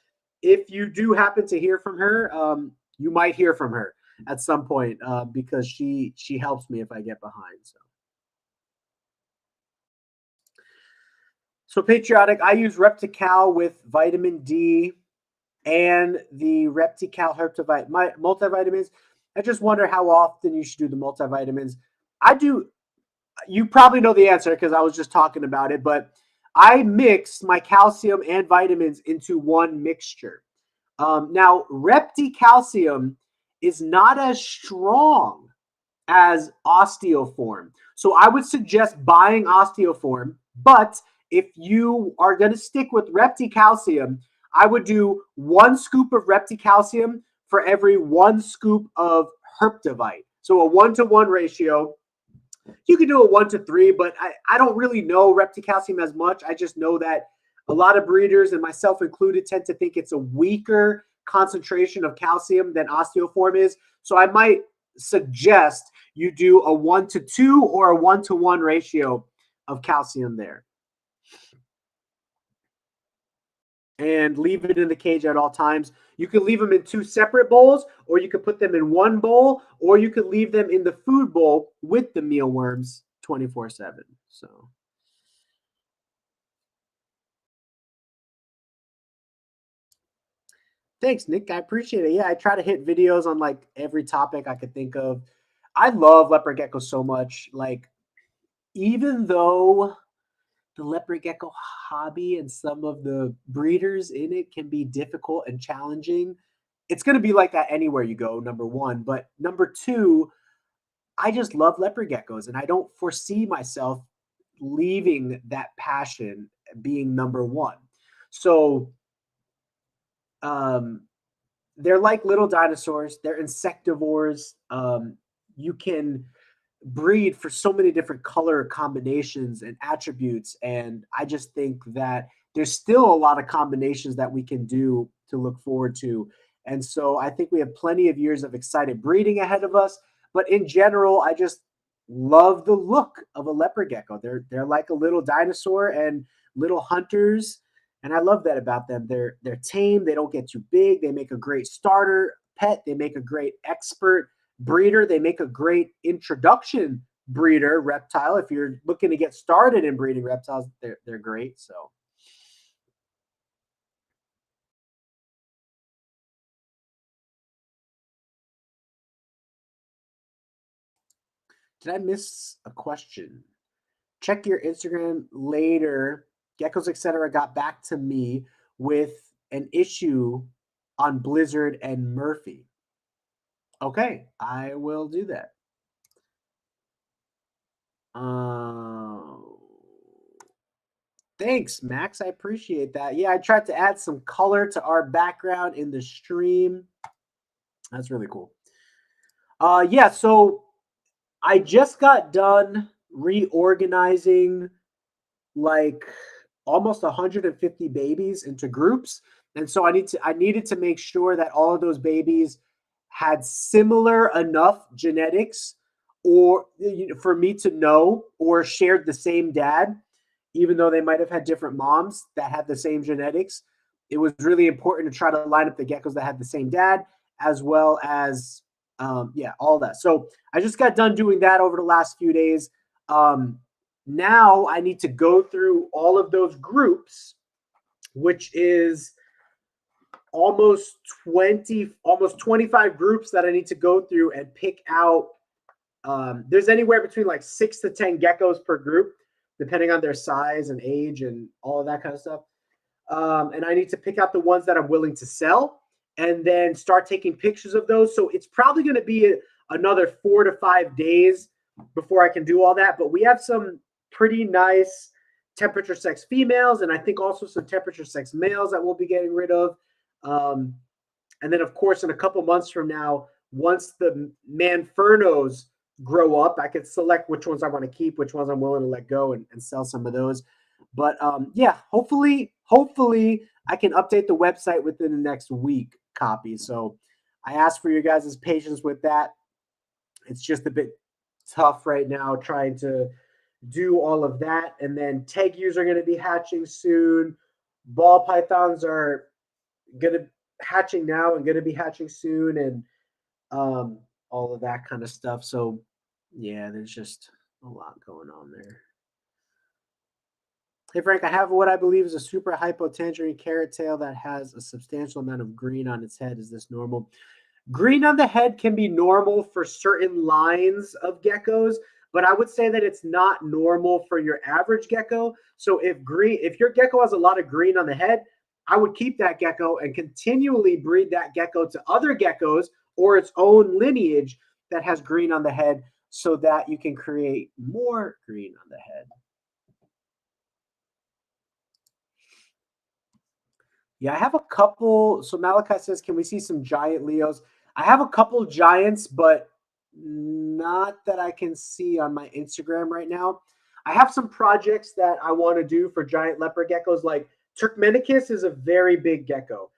if you do happen to hear from her, you might hear from her at some point because she helps me if I get behind. So patriotic, I use Reptical with vitamin D and the Reptical multivitamins. I just wonder how often you should do the multivitamins. I do. You probably know the answer because I was just talking about it, but I mix my calcium and vitamins into one mixture. Now, Repticalcium is not as strong as osteoform. So I would suggest buying osteoform, but if you are going to stick with Repticalcium, I would do 1 scoop of Repticalcium for every 1 scoop of Herptivite. So a 1-to-1 ratio. You could do a 1-to-3, but I don't really know Repticalcium as much. I just know that a lot of breeders, and myself included, tend to think it's a weaker concentration of calcium than osteoform is. So I might suggest you do a 1-to-2 or a 1-to-1 ratio of calcium there. And leave it in the cage at all times. You could leave them in 2 separate bowls, or you could put them in 1 bowl, or you could leave them in the food bowl with the mealworms 24/7. So thanks, Nick. I appreciate it. Yeah, I try to hit videos on like every topic I could think of. I love leopard gecko so much. Like, even though the leopard gecko hobby and some of the breeders in it can be difficult and challenging, it's going to be like that anywhere you go, number one. But number two, I just love leopard geckos, and I don't foresee myself leaving that passion being number one. So, um, they're like little dinosaurs. They're insectivores. You can breed for so many different color combinations and attributes, and I just think that there's still a lot of combinations that we can do to look forward to. And so I think we have plenty of years of excited breeding ahead of us. But in general, I just love the look of a leopard gecko. They're like a little dinosaur and little hunters, and I love that about them. They're tame. They don't get too big. They make a great starter pet. They make a great expert breeder. They make a great introduction breeder reptile. If you're looking to get started in breeding reptiles, they're great. So did I miss a question? Check your Instagram later. Geckos, etc. got back to me with an issue on Blizzard and Murphy. Okay, I will do that. Thanks, Max. I appreciate that. Yeah, I tried to add some color to our background in the stream. That's really cool. Yeah, so I just got done reorganizing like almost 150 babies into groups. And so I needed to make sure that all of those babies had similar enough genetics or for me to know, or shared the same dad, even though they might have had different moms that had the same genetics. It was really important to try to line up the geckos that had the same dad, as well as yeah, all that. So I just got done doing that over the last few days. Now I need to go through all of those groups, which is almost 25 groups that I need to go through and pick out. There's anywhere between like 6 to 10 geckos per group, depending on their size and age and all of that kind of stuff. And I need to pick out the ones that I'm willing to sell and then start taking pictures of those. So it's probably going to be another 4 to 5 days before I can do all that. But we have some pretty nice temperature sex females, and I think also some temperature sex males that we'll be getting rid of. And then, of course, in a couple months from now, once the Manfernos grow up, I could select which ones I want to keep, which ones I'm willing to let go and sell some of those. But yeah, hopefully I can update the website within the next week copy. So I ask for your guys' patience with that. It's just a bit tough right now trying to do all of that. And then tegus are going to be hatching soon. Ball pythons are going to hatching now and going to be hatching soon, and all of that kind of stuff. So yeah, there's just a lot going on there. Hey Frank, I have what I believe is a super hypo tangerine carrot tail that has a substantial amount of green on its head. Is this normal? Green on the head can be normal for certain lines of geckos, but I would say that it's not normal for your average gecko. So if your gecko has a lot of green on the head, I would keep that gecko and continually breed that gecko to other geckos or its own lineage that has green on the head so that you can create more green on the head. Yeah, I have a couple. So Malachi says, can we see some giant Leos? I have a couple giants, but not that I can see on my Instagram right now. I have some projects that I want to do for giant leopard geckos. Like Turkmenicus is a very big gecko.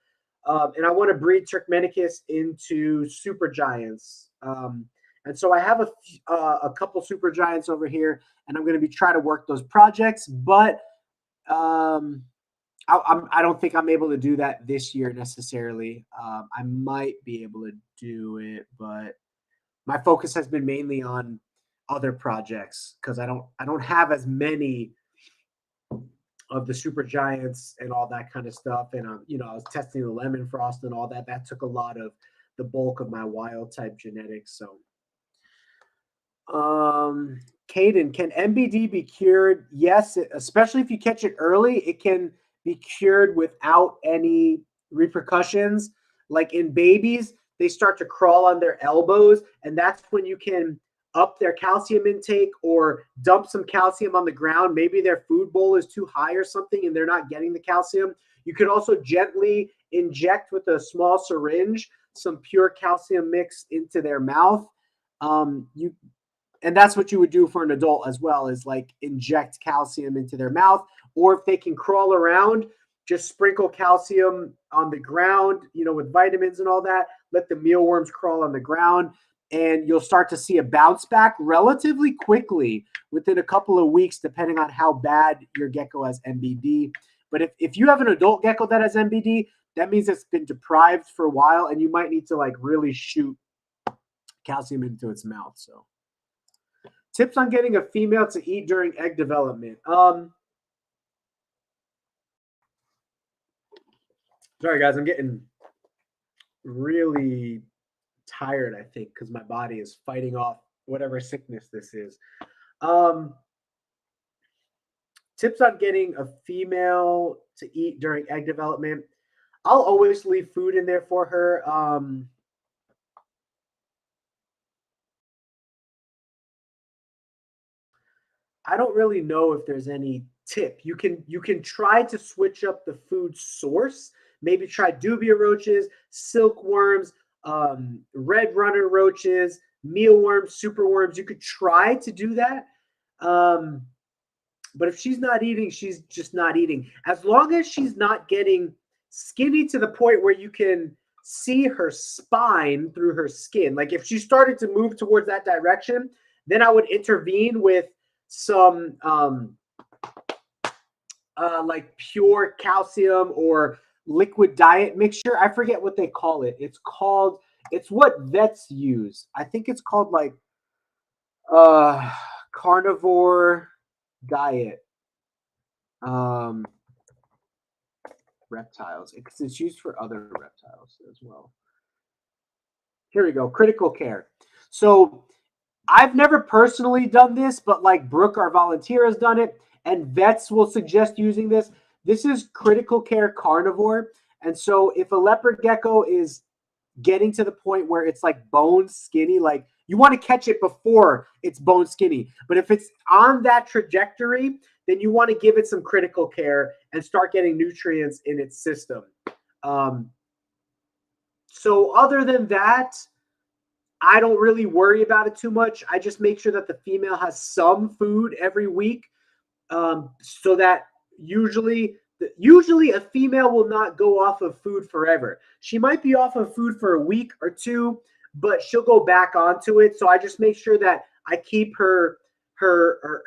And I want to breed Turkmenicus into super giants. And so I have a couple super giants over here, and I'm going to be trying to work those projects. But I don't think I'm able to do that this year necessarily. I might be able to do it, but my focus has been mainly on other projects because I don't have as many of the super giants and all that kind of stuff. And I was testing the lemon frost and all that. That took a lot of the bulk of my wild type genetics. So, Caden, can MBD be cured? Yes, especially if you catch it early, it can be cured without any repercussions. Like in babies, they start to crawl on their elbows, and that's when you can up their calcium intake or dump some calcium on the ground. Maybe their food bowl is too high or something and they're not getting the calcium. You could also gently inject with a small syringe some pure calcium mix into their mouth. And that's what you would do for an adult as well, is like inject calcium into their mouth. Or if they can crawl around, just sprinkle calcium on the ground, with vitamins and all that. Let the mealworms crawl on the ground, and you'll start to see a bounce back relatively quickly within a couple of weeks, depending on how bad your gecko has MBD. But if you have an adult gecko that has MBD, that means it's been deprived for a while, and you might need to like really shoot calcium into its mouth. So tips on getting a female to eat during egg development. Sorry, guys, I'm getting really tired, I think, because my body is fighting off whatever sickness this is. Tips on getting a female to eat during egg development. I'll always leave food in there for her. I don't really know if there's any tip. You can try to switch up the food source. Maybe try dubia roaches, silkworms, red runner roaches, mealworms, superworms. You could try to do that. But if she's not eating, she's just not eating. As long as she's not getting skinny to the point where you can see her spine through her skin. Like if she started to move towards that direction, then I would intervene with some like pure calcium or liquid diet mixture. I forget what they call it. It's what vets use. I think it's called like carnivore diet. Reptiles. It's used for other reptiles as well. Here we go. Critical care. So I've never personally done this, but like Brooke, our volunteer, has done it, and vets will suggest using this. This is critical care carnivore. And so if a leopard gecko is getting to the point where it's like bone skinny, like you want to catch it before it's bone skinny. But if it's on that trajectory, then you want to give it some critical care and start getting nutrients in its system. So other than that, I don't really worry about it too much. I just make sure that the female has some food every week, so that usually a female will not go off of food forever. She might be off of food for a week or two, but she'll go back onto it. So I just make sure that I keep her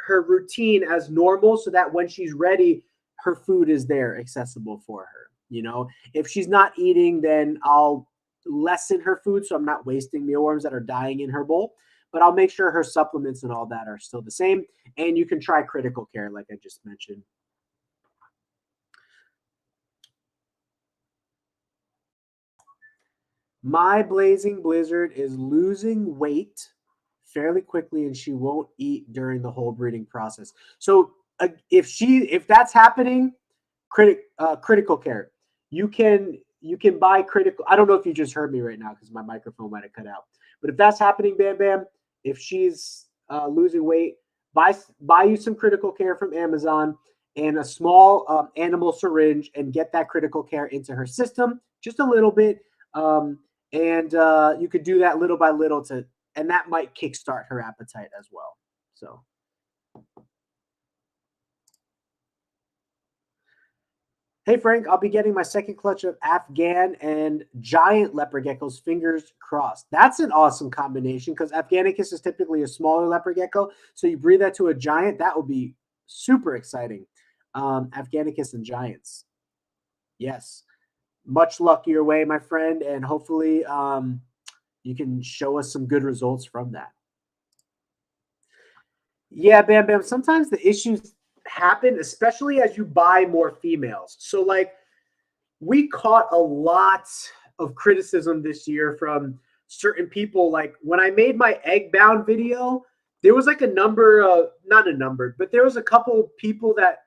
routine as normal so that when she's ready, her food is there accessible for her. You know, if she's not eating, then I'll lessen her food so I'm not wasting mealworms that are dying in her bowl. But I'll make sure her supplements and all that are still the same. And you can try critical care, like I just mentioned. My blazing blizzard is losing weight fairly quickly, and she won't eat during the whole breeding process. So if that's happening, critical care. You can buy critical. I don't know if you just heard me right now because my microphone might have cut out. But if that's happening, Bam Bam, if she's losing weight, buy you some critical care from Amazon and a small animal syringe and get that critical care into her system just a little bit. And you could do that little by little and that might kickstart her appetite as well. So. Hey Frank, I'll be getting my second clutch of Afghan and giant leopard geckos, fingers crossed. That's an awesome combination because Afghanicus is typically a smaller leopard gecko. So you breed that to a giant, that would be super exciting. Afghanicus and giants. Yes. Much luck your way, my friend, and hopefully you can show us some good results from that. Yeah, Bam Bam. Sometimes the issues happen, especially as you buy more females. So, like, we caught a lot of criticism this year from certain people. Like, when I made my egg bound video, there was like a number of, not a number, but there was a couple people that,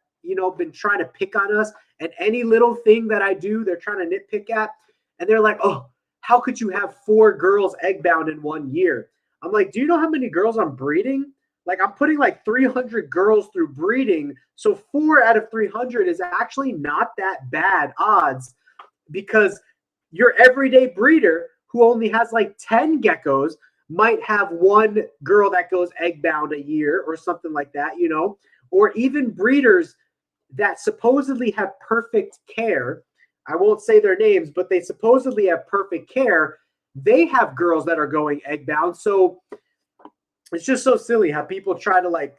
been trying to pick on us. And any little thing that I do, they're trying to nitpick at. And they're like, oh, how could you have 4 girls egg bound in 1 year? I'm like, do you know how many girls I'm breeding? Like, I'm putting like 300 girls through breeding. So 4 out of 300 is actually not that bad odds because your everyday breeder who only has like 10 geckos might have 1 girl that goes egg bound a year or something like that, or even breeders that supposedly have perfect care. I won't say their names, but they supposedly have perfect care. They have girls that are going egg bound. So it's just so silly how people try to like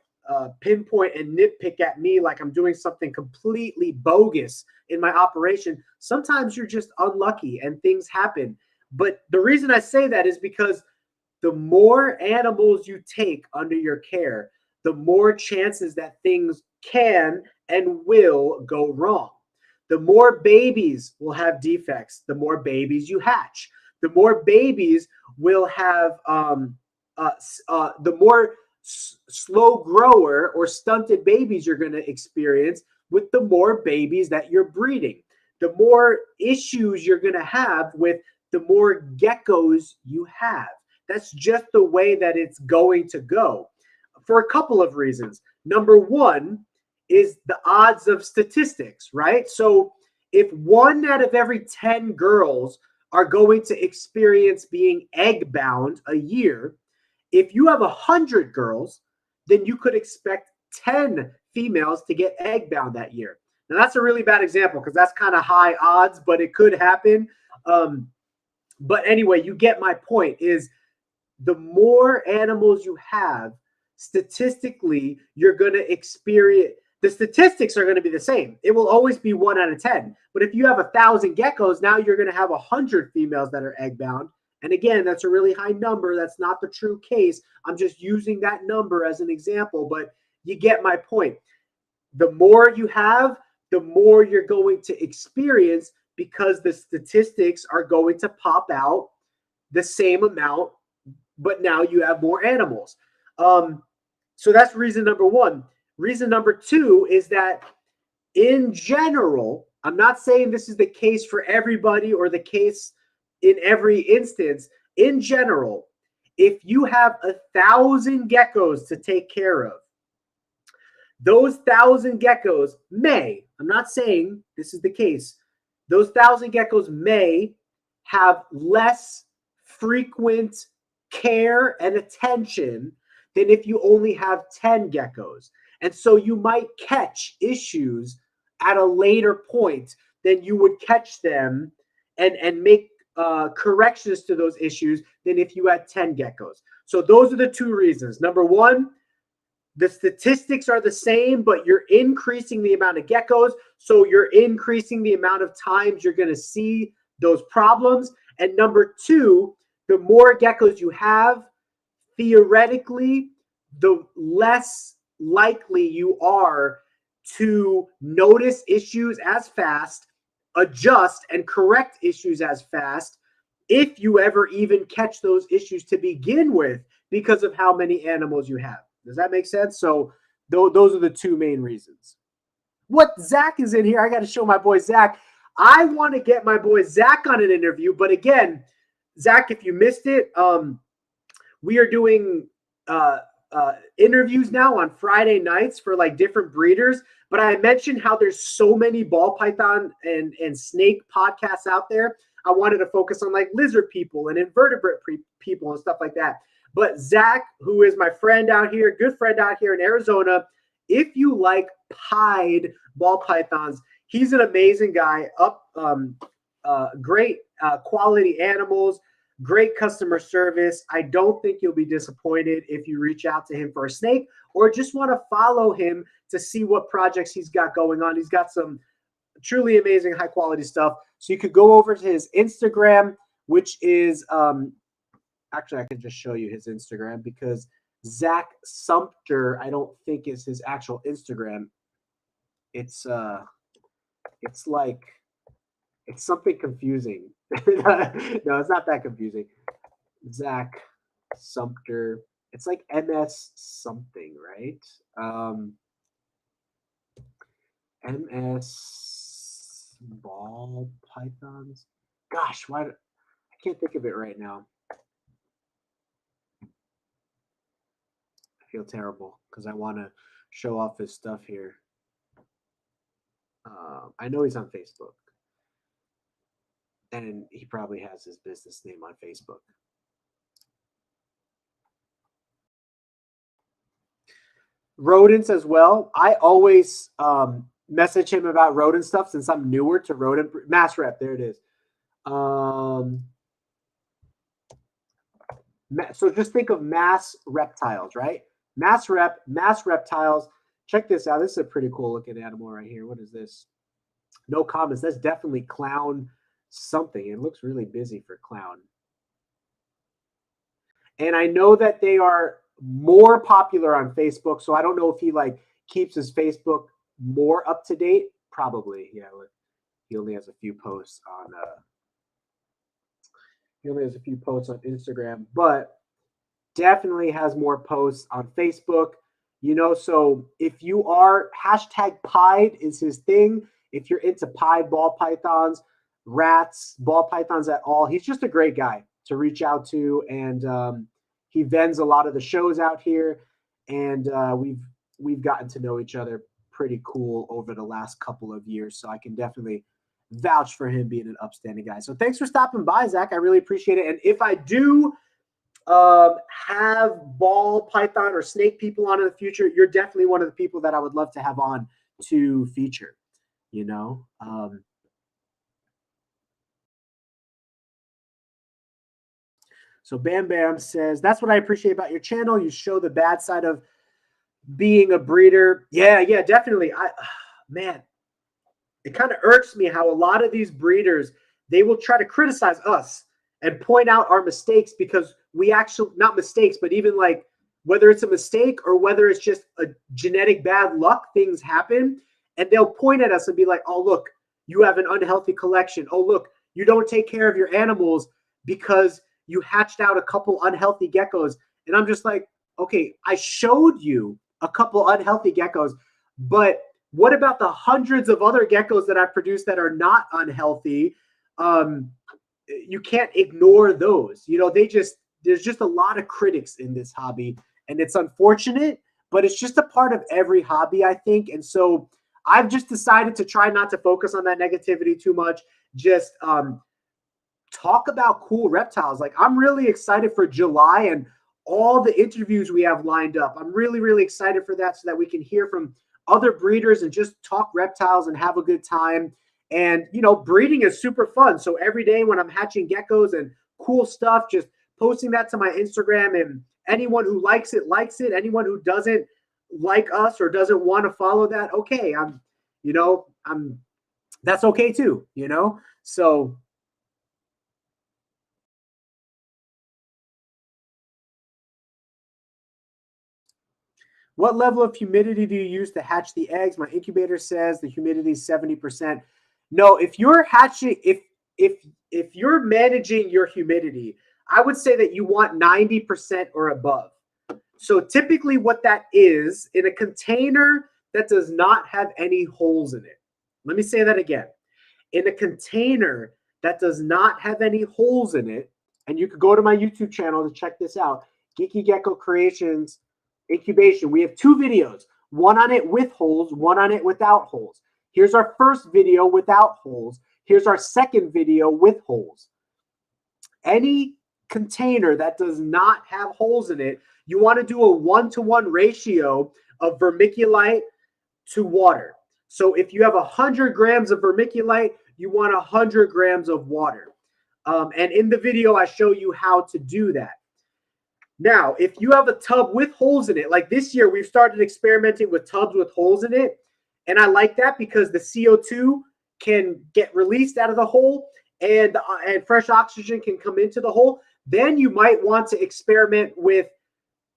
pinpoint and nitpick at me like I'm doing something completely bogus in my operation. Sometimes you're just unlucky and things happen. But the reason I say that is because the more animals you take under your care, the more chances that things can and will go wrong. The more babies will have defects, the more babies you hatch. The more babies will have the more slow grower or stunted babies you're going to experience with the more babies that you're breeding. The more issues you're going to have with the more geckos you have. That's just the way that it's going to go for a couple of reasons. Number one is the odds of statistics, right? So if 1 out of every 10 girls are going to experience being egg bound a year, if you have 100 girls, then you could expect 10 females to get egg bound that year. Now, that's a really bad example because that's kind of high odds, but it could happen. But anyway, you get my point is the more animals you have, statistically, you're going to experience the statistics are going to be the same. It will always be 1 out of 10. But if you have 1,000 geckos, now you're going to have 100 females that are egg bound. And again, that's a really high number. That's not the true case. I'm just using that number as an example, but you get my point. The more you have, the more you're going to experience because the statistics are going to pop out the same amount, but now you have more animals. So that's reason number one. Reason number two is that in general, I'm not saying this is the case for everybody or the case in every instance. In general, if you have 1,000 geckos to take care of, those 1,000 geckos may, I'm not saying this is the case, those 1,000 geckos may have less frequent care and attention than if you only have 10 geckos. And so you might catch issues at a later point than you would catch them and make corrections to those issues than if you had 10 geckos. So those are the two reasons. Number one, the statistics are the same, but you're increasing the amount of geckos. So you're increasing the amount of times you're going to see those problems. And number two, the more geckos you have, theoretically, the less likely you are to notice issues as fast, adjust and correct issues as fast, if you ever even catch those issues to begin with, because of how many animals you have. Does that make sense? So those are the two main reasons. What Zach is in here, I got to show my boy Zach. I want to get my boy Zach on an interview, but again, Zach, if you missed it, we are doing interviews now on Friday nights for like different breeders. But I mentioned how there's so many ball python and snake podcasts out there. I wanted to focus on like lizard people and invertebrate people and stuff like that. But Zach, who is my friend out here, good friend out here in Arizona, if you like pied ball pythons, he's an amazing guy. Great quality animals, great customer service. I don't think you'll be disappointed if you reach out to him for a snake or just want to follow him to see what projects he's got going on. He's got some truly amazing high quality stuff. So you could go over to his Instagram, which is actually I can just show you his Instagram because Zach Sumpter, I don't think is his actual Instagram. It's something confusing. No, it's not that confusing. Zach Sumpter. It's like MS something, right? MS ball pythons. Gosh, I can't think of it right now. I feel terrible because I want to show off his stuff here. I know he's on Facebook. And he probably has his business name on Facebook. Rodents as well. I always message him about rodent stuff since I'm newer to rodent. Mass Rep, there it is. So just think of mass reptiles, right? Mass reptiles. Check this out. This is a pretty cool looking animal right here. What is this? No comments. That's definitely clown something. It looks really busy for clown. And I know that they are more popular on Facebook, so I don't know if he like keeps his Facebook more up to date. Probably, yeah. He only has a few posts on Instagram, but definitely has more posts on Facebook. You know, so if you are #pied is his thing. If you're into pied ball pythons, rats, ball pythons at all, he's just a great guy to reach out to, and he vends a lot of the shows out here, and we've gotten to know each other pretty cool over the last couple of years, so I can definitely vouch for him being an upstanding guy. So thanks for stopping by, Zach. I really appreciate it. And if I do have ball python or snake people on in the future, you're definitely one of the people that I would love to have on to feature, you know. So Bam Bam says, that's what I appreciate about your channel. You show the bad side of being a breeder. Yeah, definitely. Man, it kind of irks me how a lot of these breeders, they will try to criticize us and point out our mistakes because we actually, not mistakes, but even like whether it's a mistake or whether it's just a genetic bad luck, things happen. And they'll point at us and be like, oh, look, you have an unhealthy collection. Oh, look, you don't take care of your animals because you hatched out a couple unhealthy geckos. And I'm just like, okay, I showed you a couple unhealthy geckos, but what about the hundreds of other geckos that I've produced that are not unhealthy? You can't ignore those. You know, there's just a lot of critics in this hobby, and it's unfortunate, but it's just a part of every hobby, I think. And so I've just decided to try not to focus on that negativity too much. Just talk about cool reptiles. Like, I'm really excited for July and all the interviews we have lined up. I'm really, really excited for that so that we can hear from other breeders and just talk reptiles and have a good time. And, you know, breeding is super fun. So every day when I'm hatching geckos and cool stuff, just posting that to my Instagram Anyone who likes it, likes it. Anyone who doesn't like us or doesn't want to follow that, okay, that's okay too, So what level of humidity do you use to hatch the eggs? My incubator says the humidity is 70%. No, if you're hatching, if you're managing your humidity, I would say that you want 90% or above. So typically what that is in a container that does not have any holes in it. Let me say that again. In a container that does not have any holes in it, and you could go to my YouTube channel to check this out, Geeky Gecko Creations Incubation. We have 2 videos, one on it with holes, one on it without holes. Here's our first video without holes. Here's our second video with holes. Any container that does not have holes in it, you want to do a 1-to-1 ratio of vermiculite to water. So if you have 100 grams of vermiculite, you want 100 grams of water. And in the video, I show you how to do that. Now, if you have a tub with holes in it, like this year, we've started experimenting with tubs with holes in it. And I like that because the CO2 can get released out of the hole and fresh oxygen can come into the hole. Then you might want to experiment with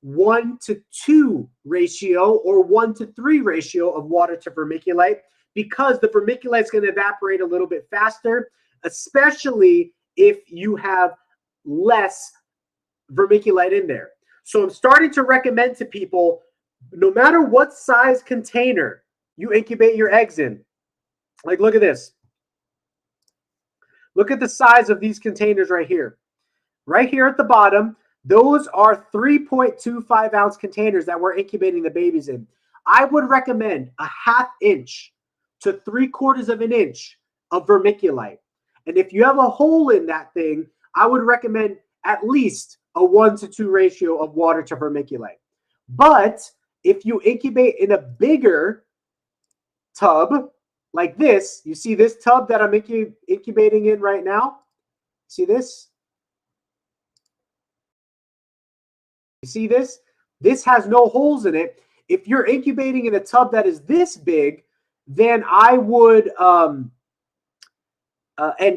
1-to-2 ratio or 1-to-3 ratio of water to vermiculite, because the vermiculite is going to evaporate a little bit faster, especially if you have less vermiculite in there. So I'm starting to recommend to people, no matter what size container you incubate your eggs in, like look at this. Look at the size of these containers right here. Right here at the bottom, those are 3.25 ounce containers that we're incubating the babies in. I would recommend a 1/2 inch to 3/4 of an inch of vermiculite. And if you have a hole in that thing, I would recommend at least a 1-to-2 ratio of water to vermiculite. But if you incubate in a bigger tub like this, you see this tub that I'm incubating in right now? See this? You see this? This has no holes in it. If you're incubating in a tub that is this big, then I would, and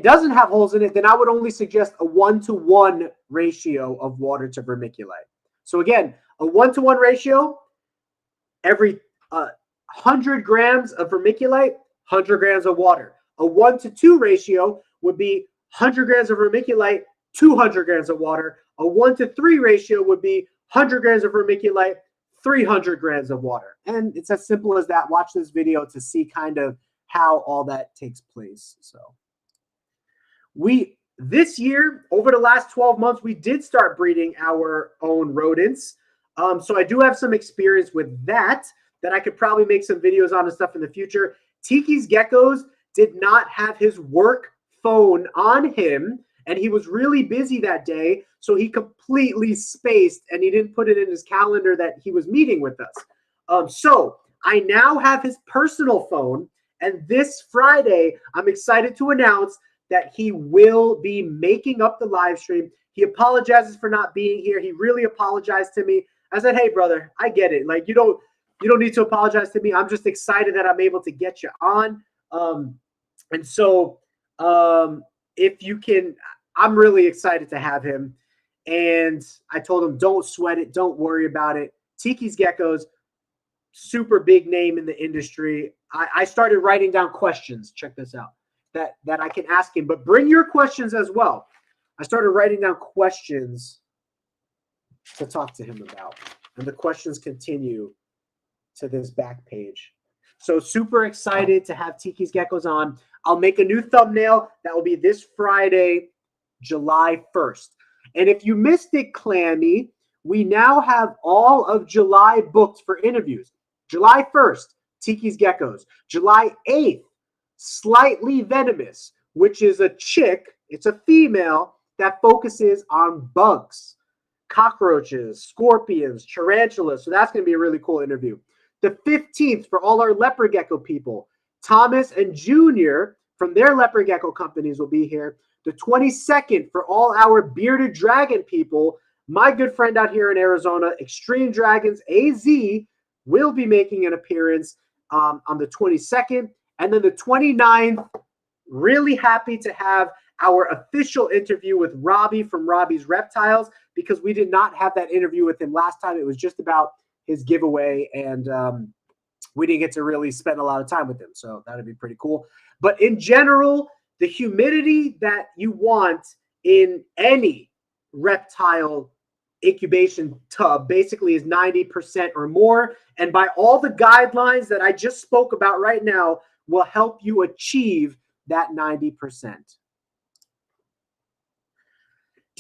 doesn't have holes in it, then I would only suggest a 1-to-1 ratio of water to vermiculite. So again, a 1-to-1 ratio, every 100 grams of vermiculite, 100 grams of water. A 1-to-2 ratio would be 100 grams of vermiculite, 200 grams of water. A 1-to-3 ratio would be 100 grams of vermiculite, 300 grams of water. And it's as simple as that. Watch this video to see kind of how all that takes place. So this year, over the last 12 months, we did start breeding our own rodents. So I do have some experience with that I could probably make some videos on and stuff in the future. Tiki's Geckos did not have his work phone on him, and he was really busy that day, so he completely spaced, and he didn't put it in his calendar that he was meeting with us. So I now have his personal phone, and this Friday, I'm excited to announce that he will be making up the live stream. He apologizes for not being here. He really apologized to me. I said, hey, brother, I get it. Like, you don't need to apologize to me. I'm just excited that I'm able to get you on. And so if you can, I'm really excited to have him. And I told him, don't sweat it. Don't worry about it. Tiki's Geckos, super big name in the industry. I started writing down questions. Check this out. That I can ask him. But bring your questions as well. I started writing down questions to talk to him about. And the questions continue to this back page. So super excited to have Tiki's Geckos on. I'll make a new thumbnail that will be this Friday, July 1st. And if you missed it, Clammy, we now have all of July booked for interviews. July 1st, Tiki's Geckos. July 8th, Slightly Venomous, which is a chick, it's a female that focuses on bugs, cockroaches, scorpions, tarantulas. So that's going to be a really cool interview. The 15th, for all our leopard gecko people, Thomas and Junior from their leopard gecko companies will be here. The 22nd, for all our bearded dragon people, My good friend out here in Arizona, Extreme Dragons AZ, will be making an appearance on the 22nd. And then the 29th, really happy to have our official interview with Robbie from Robbie's Reptiles, because we did not have that interview with him last time. It was just about his giveaway, and we didn't get to really spend a lot of time with him. So that'd be pretty cool. But in general, the humidity that you want in any reptile incubation tub basically is 90% or more. And by all the guidelines that I just spoke about right now, will help you achieve that 90%.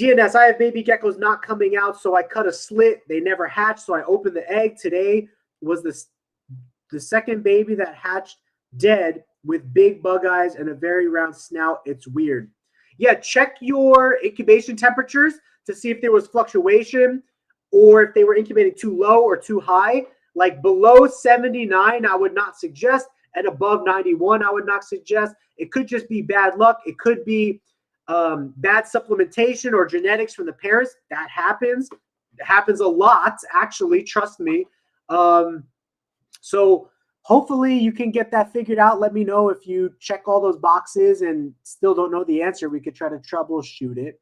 DNS, I have baby geckos not coming out, so I cut a slit. They never hatched, so I opened the egg. Today was the second baby that hatched dead with big bug eyes and a very round snout. It's weird. Yeah, check your incubation temperatures to see if there was fluctuation or if they were incubating too low or too high. Like below 79, I would not suggest, and above 91, I would not suggest. It could just be bad luck. It could be bad supplementation or genetics from the parents. That happens. It happens a lot, actually. Trust me. So hopefully you can get that figured out. Let me know if you check all those boxes and still don't know the answer. We could try to troubleshoot it.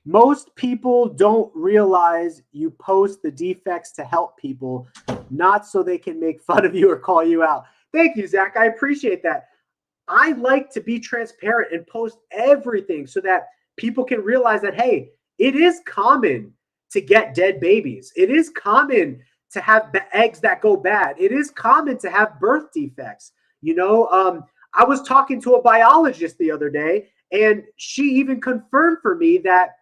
Most people don't realize you post the defects to help people, not so they can make fun of you or call you out. Thank you, Zach. I appreciate that. I like to be transparent and post everything so that people can realize that, hey, it is common to get dead babies. It is common to have eggs that go bad. It is common to have birth defects. You know, I was talking to a biologist the other day, and she even confirmed for me that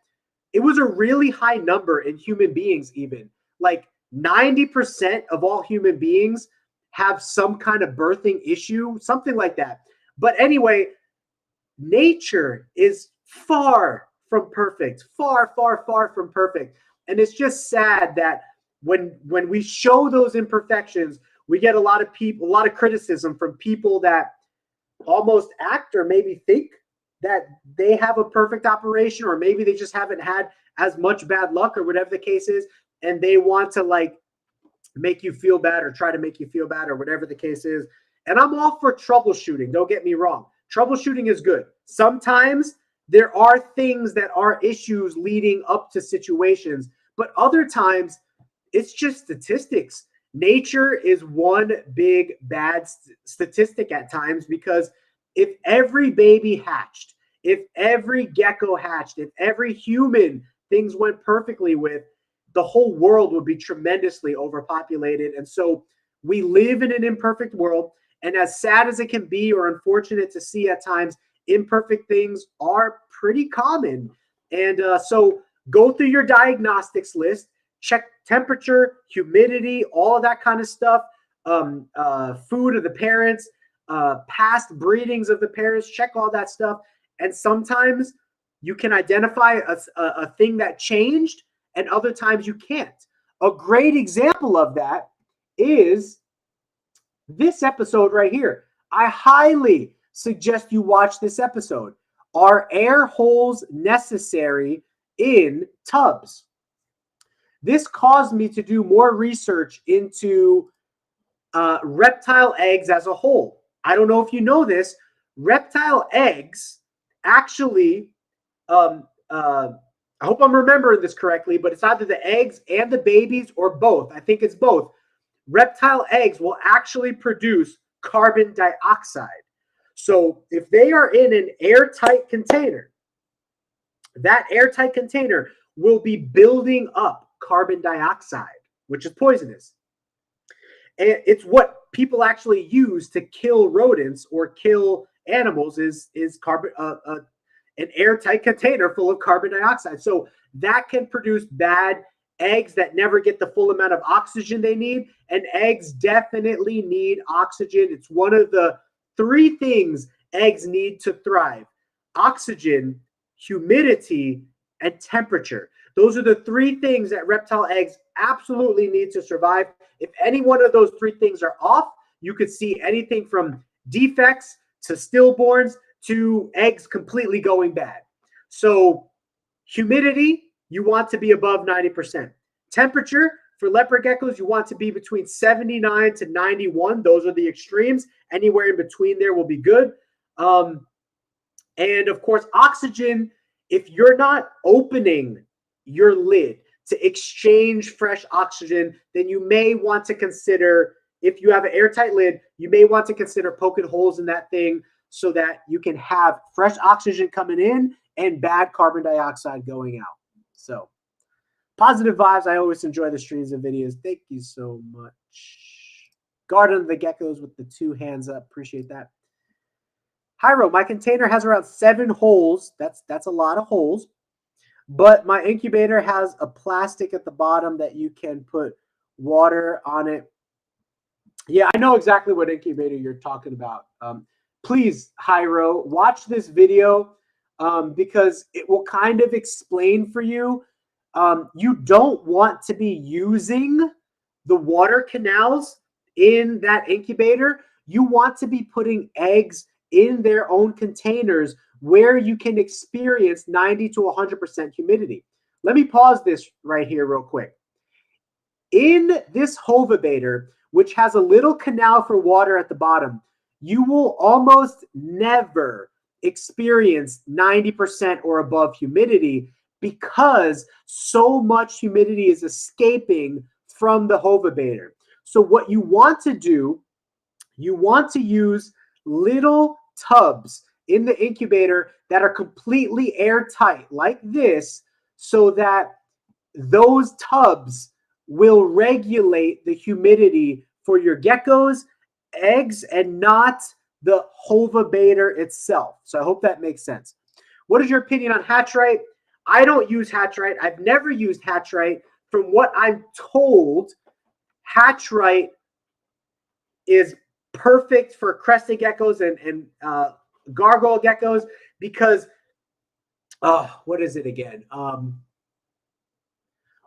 it was a really high number in human beings, even. Like 90% of all human beings have some kind of birthing issue, something like that. But anyway, nature is far from perfect, far, far, far from perfect. And it's just sad that when we show those imperfections, we get a lot of people, a lot of criticism from people that almost act or maybe think that they have a perfect operation, or maybe they just haven't had as much bad luck or whatever the case is, and they want to like make you feel bad or try to make you feel bad or whatever the case is. And I'm all for troubleshooting. Don't get me wrong. Troubleshooting is good. Sometimes there are things that are issues leading up to situations, but other times it's just statistics. Nature is one big bad statistic at times, because if every baby hatched, if every gecko hatched, if every human things went perfectly with, the whole world would be tremendously overpopulated. And so we live in an imperfect world. And as sad as it can be, or unfortunate to see at times, imperfect things are pretty common. And so go through your diagnostics list, check temperature, humidity, all of that kind of stuff, food of the parents, past breedings of the parents, check all that stuff. And sometimes you can identify a thing that changed, and other times you can't. A great example of that is this episode right here. I highly suggest you watch this episode. Are air holes necessary in tubs? This caused me to do more research into reptile eggs as a whole. I don't know if you know this. Reptile eggs actually, I hope I'm remembering this correctly, but it's either the eggs and the babies or both. I think it's both. Reptile eggs will actually produce carbon dioxide. So if they are in an airtight container, that airtight container will be building up carbon dioxide, which is poisonous. And it's what people actually use to kill rodents or kill animals is carbon an airtight container full of carbon dioxide. So that can produce bad eggs that never get the full amount of oxygen they need. And eggs definitely need oxygen. It's one of the 3 things eggs need to thrive: oxygen, humidity, and temperature. Those are the 3 things that reptile eggs absolutely need to survive. If any one of those 3 things are off, you could see anything from defects to stillborns to eggs completely going bad. So humidity you want to be above 90%. Temperature for leopard geckos, you want to be between 79 to 91. Those are the extremes. Anywhere in between there will be good. And of course, oxygen, if you're not opening your lid to exchange fresh oxygen, then you may want to consider, if you have an airtight lid, you may want to consider poking holes in that thing so that you can have fresh oxygen coming in and bad carbon dioxide going out. So positive vibes. I always enjoy the streams and videos. Thank you so much. Garden of the Geckos with the 2 hands up. Appreciate that. Hyro, my container has around 7 holes. That's a lot of holes. But my incubator has a plastic at the bottom that you can put water on it. Yeah, I know exactly what incubator you're talking about. Please, Hyro, watch this video because it will kind of explain for you. You don't want to be using the water canals in that incubator. You want to be putting eggs in their own containers where you can experience 90 to 100% humidity. Let me pause this right here real quick. In this hovabator, which has a little canal for water at the bottom, you will almost never experience 90% or above humidity because so much humidity is escaping from the hovabator. So what you want to do, you want to use little tubs in the incubator that are completely airtight like this, so that those tubs will regulate the humidity for your geckos, eggs, and not the hovabator itself. So I hope that makes sense. What is your opinion on Hatchite? I don't use Hatchite. I've never used Hatchite. From what I'm told, Hatchite is perfect for crested geckos and gargoyle geckos because, what is it again?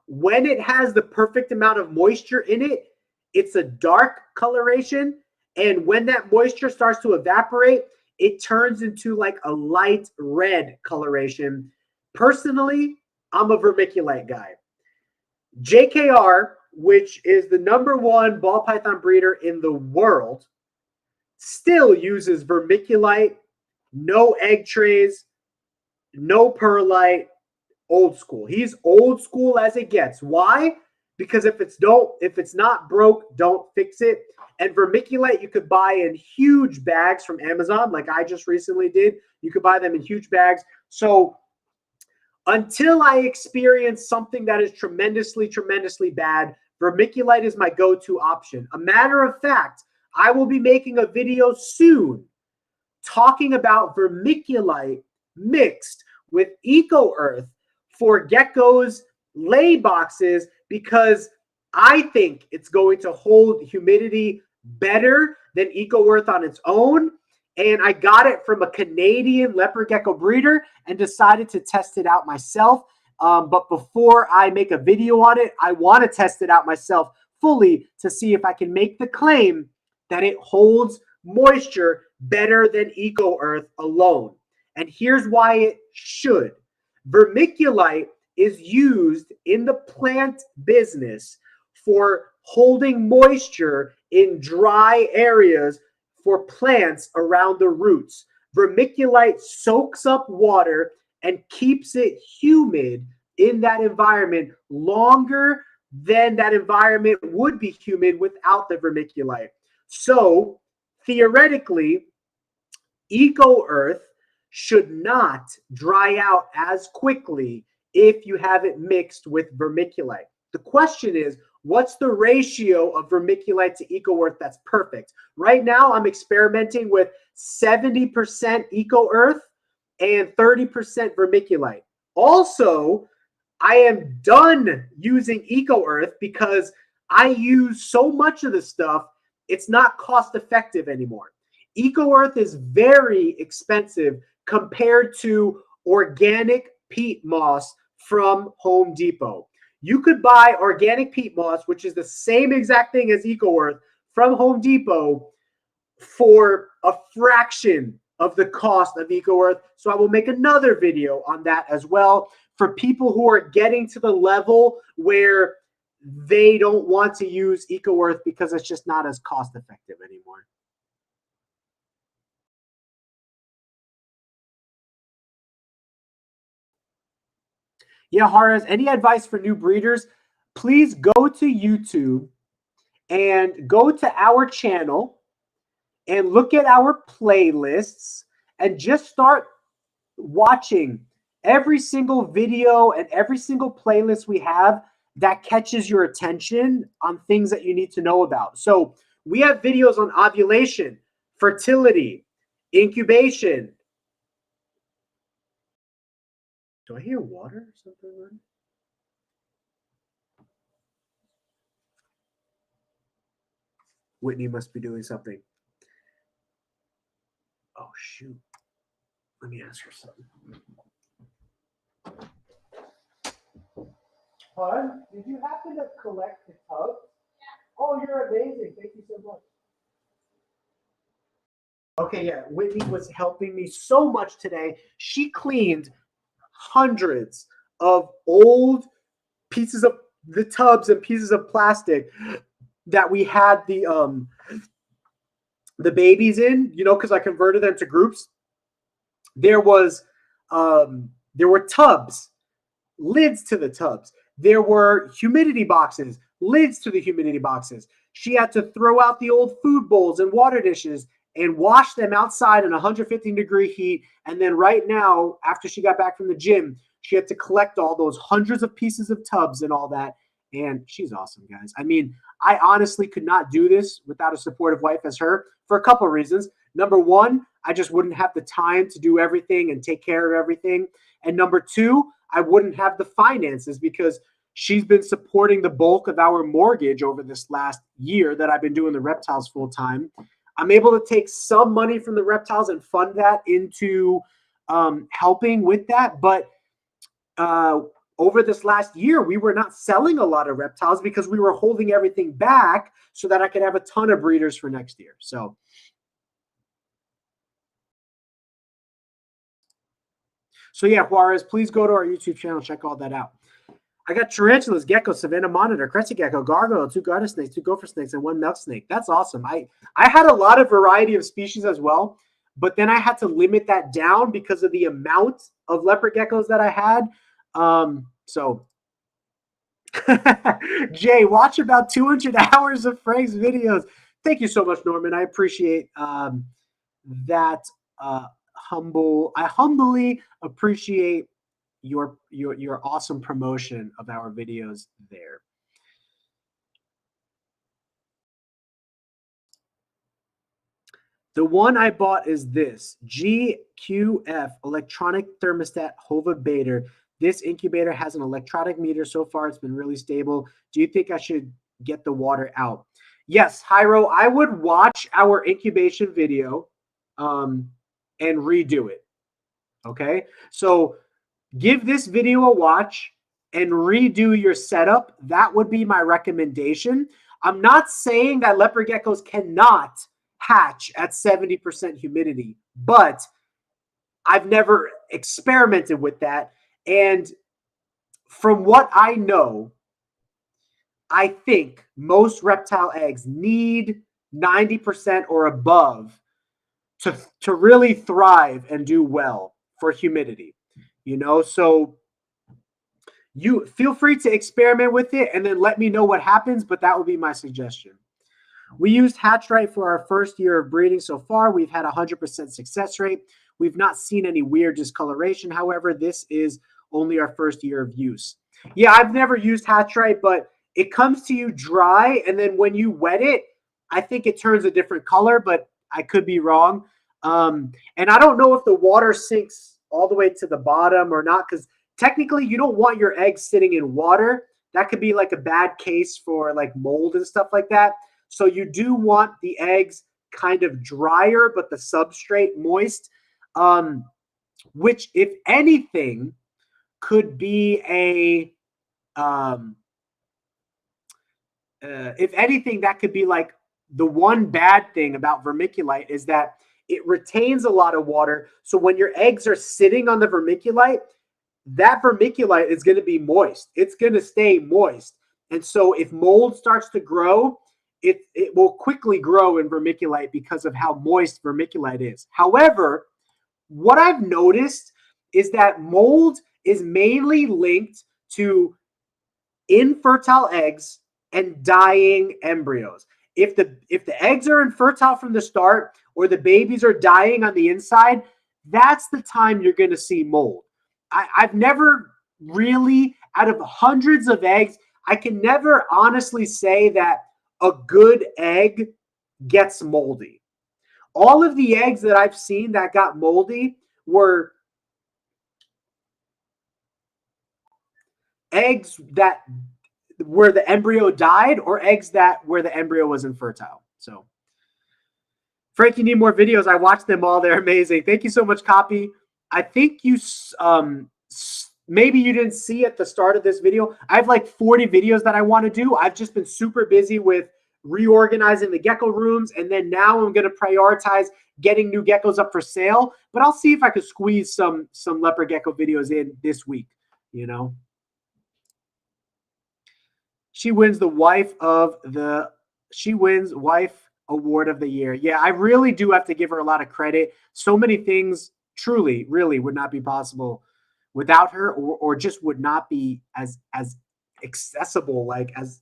When it has the perfect amount of moisture in it, it's a dark coloration. And when that moisture starts to evaporate, it turns into like a light red coloration. Personally, I'm a vermiculite guy. JKR, which is the #1 ball python breeder in the world, still uses vermiculite, no egg trays, no perlite, old school. He's old school as it gets. Why? Because if it's not broke, don't fix it. And vermiculite you could buy in huge bags from Amazon, like I just recently did. You could buy them in huge bags. So until I experience something that is tremendously, tremendously bad, vermiculite is my go-to option. A matter of fact, I will be making a video soon talking about vermiculite mixed with Eco Earth for geckos lay boxes, because I think it's going to hold humidity better than Eco Earth on its own. And I got it from a Canadian leopard gecko breeder and decided to test it out myself. But before I make a video on it, I want to test it out myself fully to see if I can make the claim that it holds moisture better than Eco Earth alone. And here's why it should. Vermiculite is used in the plant business for holding moisture in dry areas for plants around the roots. Vermiculite soaks up water and keeps it humid in that environment longer than that environment would be humid without the vermiculite. So theoretically, Eco Earth should not dry out as quickly if you have it mixed with vermiculite. The question is, what's the ratio of vermiculite to Eco Earth that's perfect? Right now, I'm experimenting with 70% Eco Earth and 30% vermiculite. Also, I am done using Eco Earth because I use so much of the stuff, it's not cost effective anymore. Eco Earth is very expensive compared to organic peat moss from Home Depot. You could buy organic peat moss, which is the same exact thing as Eco Earth, from Home Depot for a fraction of the cost of Eco Earth. So I will make another video on that as well. for people who are getting to the level where they don't want to use EcoEarth because it's just not as cost effective anymore. Yeah, Haras, any advice for new breeders? Please go to YouTube and go to our channel and look at our playlists and just start watching every single video and every single playlist we have that catches your attention on things that you need to know about. So we have videos on ovulation, fertility, incubation. Do I hear water or something? Whitney must be doing something. Oh, shoot. Let me ask her something. Hon, did you happen to collect the tub? Yeah. Oh, you're amazing. Thank you so much. Okay, yeah. Whitney was helping me so much today. She cleaned hundreds of old pieces of the tubs and pieces of plastic that we had the babies in, you know, because I converted them to groups. There were tubs, lids to the tubs. There were humidity boxes, lids to the humidity boxes. She had to throw out the old food bowls and water dishes and wash them outside in 150-degree heat. And then right now, after she got back from the gym, she had to collect all those hundreds of pieces of tubs and all that. And she's awesome, guys. I mean, I honestly could not do this without a supportive wife as her for a couple of reasons. Number one, I just wouldn't have the time to do everything and take care of everything. And number two, I wouldn't have the finances because she's been supporting the bulk of our mortgage over this last year that I've been doing the reptiles full time. I'm able to take some money from the reptiles and fund that into helping with that. But over this last year, we were not selling a lot of reptiles because we were holding everything back so that I could have a ton of breeders for next year. So yeah, Juarez, please go to our YouTube channel, check all that out. I got tarantulas, geckos, Savannah monitor, crested gecko, gargoyle, 2 garter snakes, 2 gopher snakes, and 1 milk snake. That's awesome. I had a lot of variety of species as well, but then I had to limit that down because of the amount of leopard geckos that I had. So Jay, watch about 200 hours of Frank's videos. Thank you so much, Norman. I appreciate that. I humbly appreciate your awesome promotion of our videos there. The one I bought is this GQF electronic thermostat Hova Bader. This incubator has an electronic meter. So far, it's been really stable. Do you think I should get the water out? Yes, Hyro, I would watch our incubation video and redo it. Okay, so give this video a watch and redo your setup. That would be my recommendation. I'm not saying that leopard geckos cannot hatch at 70% humidity, but I've never experimented with that. And from what I know, I think most reptile eggs need 90% or above to really thrive and do well for humidity. You know, so you feel free to experiment with it and then let me know what happens, but that would be my suggestion. We used Hatchright for our first year of breeding so far. We've had 100% success rate. We've not seen any weird discoloration. However, this is only our first year of use. Yeah, I've never used Hatchright, but it comes to you dry, and then when you wet it, I think it turns a different color, but I could be wrong. And I don't know if the water sinks all the way to the bottom or not, because technically you don't want your eggs sitting in water. That could be like a bad case for like mold and stuff like that. So you do want the eggs kind of drier, but the substrate moist, which, if anything, could be if anything, that could be like the one bad thing about vermiculite is that it retains a lot of water. So when your eggs are sitting on the vermiculite, that vermiculite is going to be moist. It's going to stay moist. And so if mold starts to grow, it will quickly grow in vermiculite because of how moist vermiculite is. However, what I've noticed is that mold is mainly linked to infertile eggs and dying embryos. If the eggs are infertile from the start or the babies are dying on the inside, that's the time you're going to see mold. I've never really, out of hundreds of eggs, I can never honestly say that a good egg gets moldy. All of the eggs that I've seen that got moldy were eggs that where the embryo died or eggs that where the embryo was infertile. So, Frank, you need more videos. I watched them all. They're amazing. Thank you so much, Copy. I think you maybe you didn't see at the start of this video. I have like 40 videos that I want to do. I've just been super busy with reorganizing the gecko rooms, and then now I'm going to prioritize getting new geckos up for sale. But I'll see if I could squeeze some leopard gecko videos in this week. You know, she wins wife award of the year. Yeah, I really do have to give her a lot of credit. So many things truly, really would not be possible without her, or just would not be as accessible, like as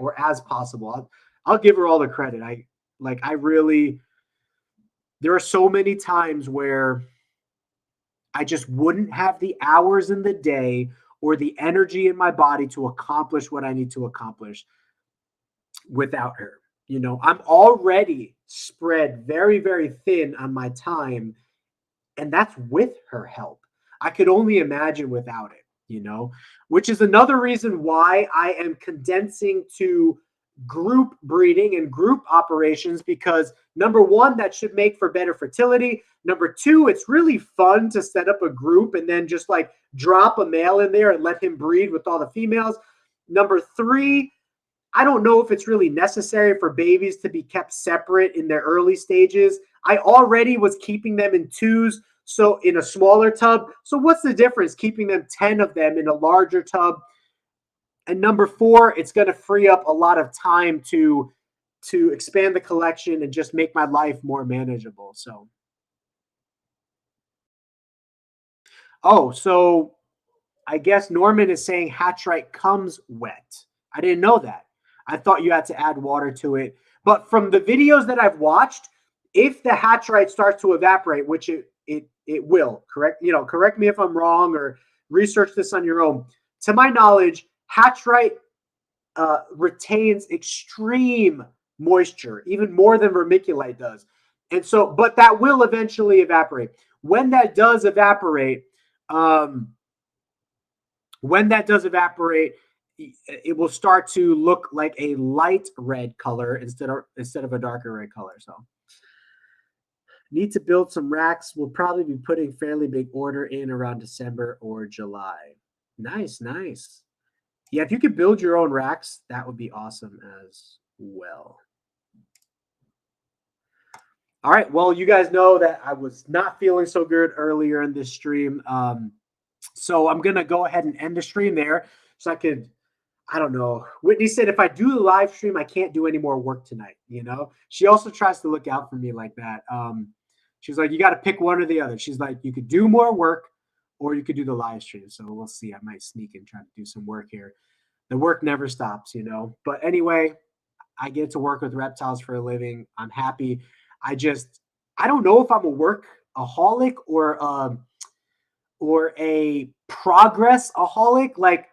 or as possible. I'll give her all the credit. I really, there are so many times where I just wouldn't have the hours in the day or the energy in my body to accomplish what I need to accomplish without her. You know, I'm already spread very, very thin on my time, and that's with her help. I could only imagine without it, which is another reason why I am condensing to group breeding and group operations, because number one, that should make for better fertility. Number two, it's really fun to set up a group and then just like drop a male in there and let him breed with all the females. Number three, I don't know if it's really necessary for babies to be kept separate in their early stages. I already was keeping them in twos, so in a smaller tub. So what's the difference keeping them 10 of them in a larger tub? And number four, it's going to free up a lot of time to expand the collection and just make my life more manageable. So, so I guess Norman is saying hatchite comes wet. I didn't know that. I thought you had to add water to it. But from the videos that I've watched, if the hatchite starts to evaporate, which it will, correct me if I'm wrong, or research this on your own. To my knowledge, hatchite retains extreme moisture, even more than vermiculite does. And so, but that will eventually evaporate. When that does evaporate, it will start to look like a light red color instead of a darker red color. So, need to build some racks. We'll probably be putting fairly big order in around December or July. Nice. Yeah, if you could build your own racks, that would be awesome as well. All right. Well, you guys know that I was not feeling so good earlier in this stream. So I'm going to go ahead and end the stream there so I don't know. Whitney said, if I do the live stream, I can't do any more work tonight. She also tries to look out for me like that. She's like, you got to pick one or the other. She's like, you could do more work or you could do the live stream. So we'll see. I might sneak and try to do some work here. The work never stops, But anyway, I get to work with reptiles for a living. I'm happy. I don't know if I'm a workaholic or a progress-aholic. Like,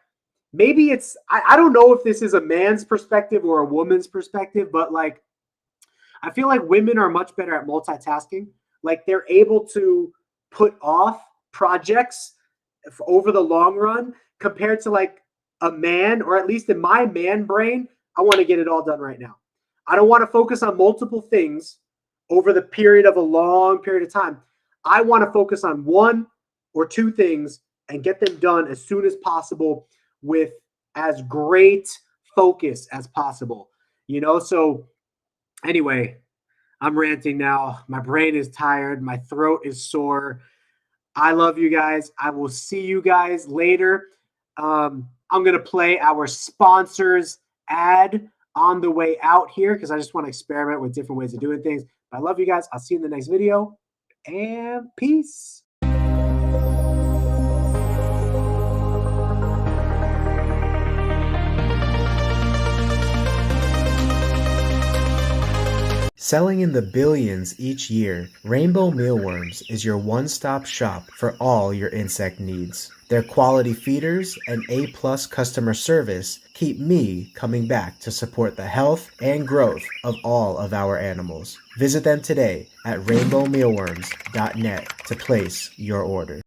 maybe it's, I don't know if this is a man's perspective or a woman's perspective, but like, I feel like women are much better at multitasking. Like, they're able to put off projects over the long run compared to like a man, or at least in my man brain, I want to get it all done right now. I don't want to focus on multiple things over the period of a long period of time. I want to focus on one or two things and get them done as soon as possible with as great focus as possible. So anyway, I'm ranting now. My brain is tired. My throat is sore. I love you guys. I will see you guys later. I'm going to play our sponsors ad on the way out here because I just want to experiment with different ways of doing things. But I love you guys. I'll see you in the next video, and peace. Selling in the billions each year, Rainbow Mealworms is your one-stop shop for all your insect needs. Their quality feeders and A-plus customer service keep me coming back to support the health and growth of all of our animals. Visit them today at rainbowmealworms.net to place your order.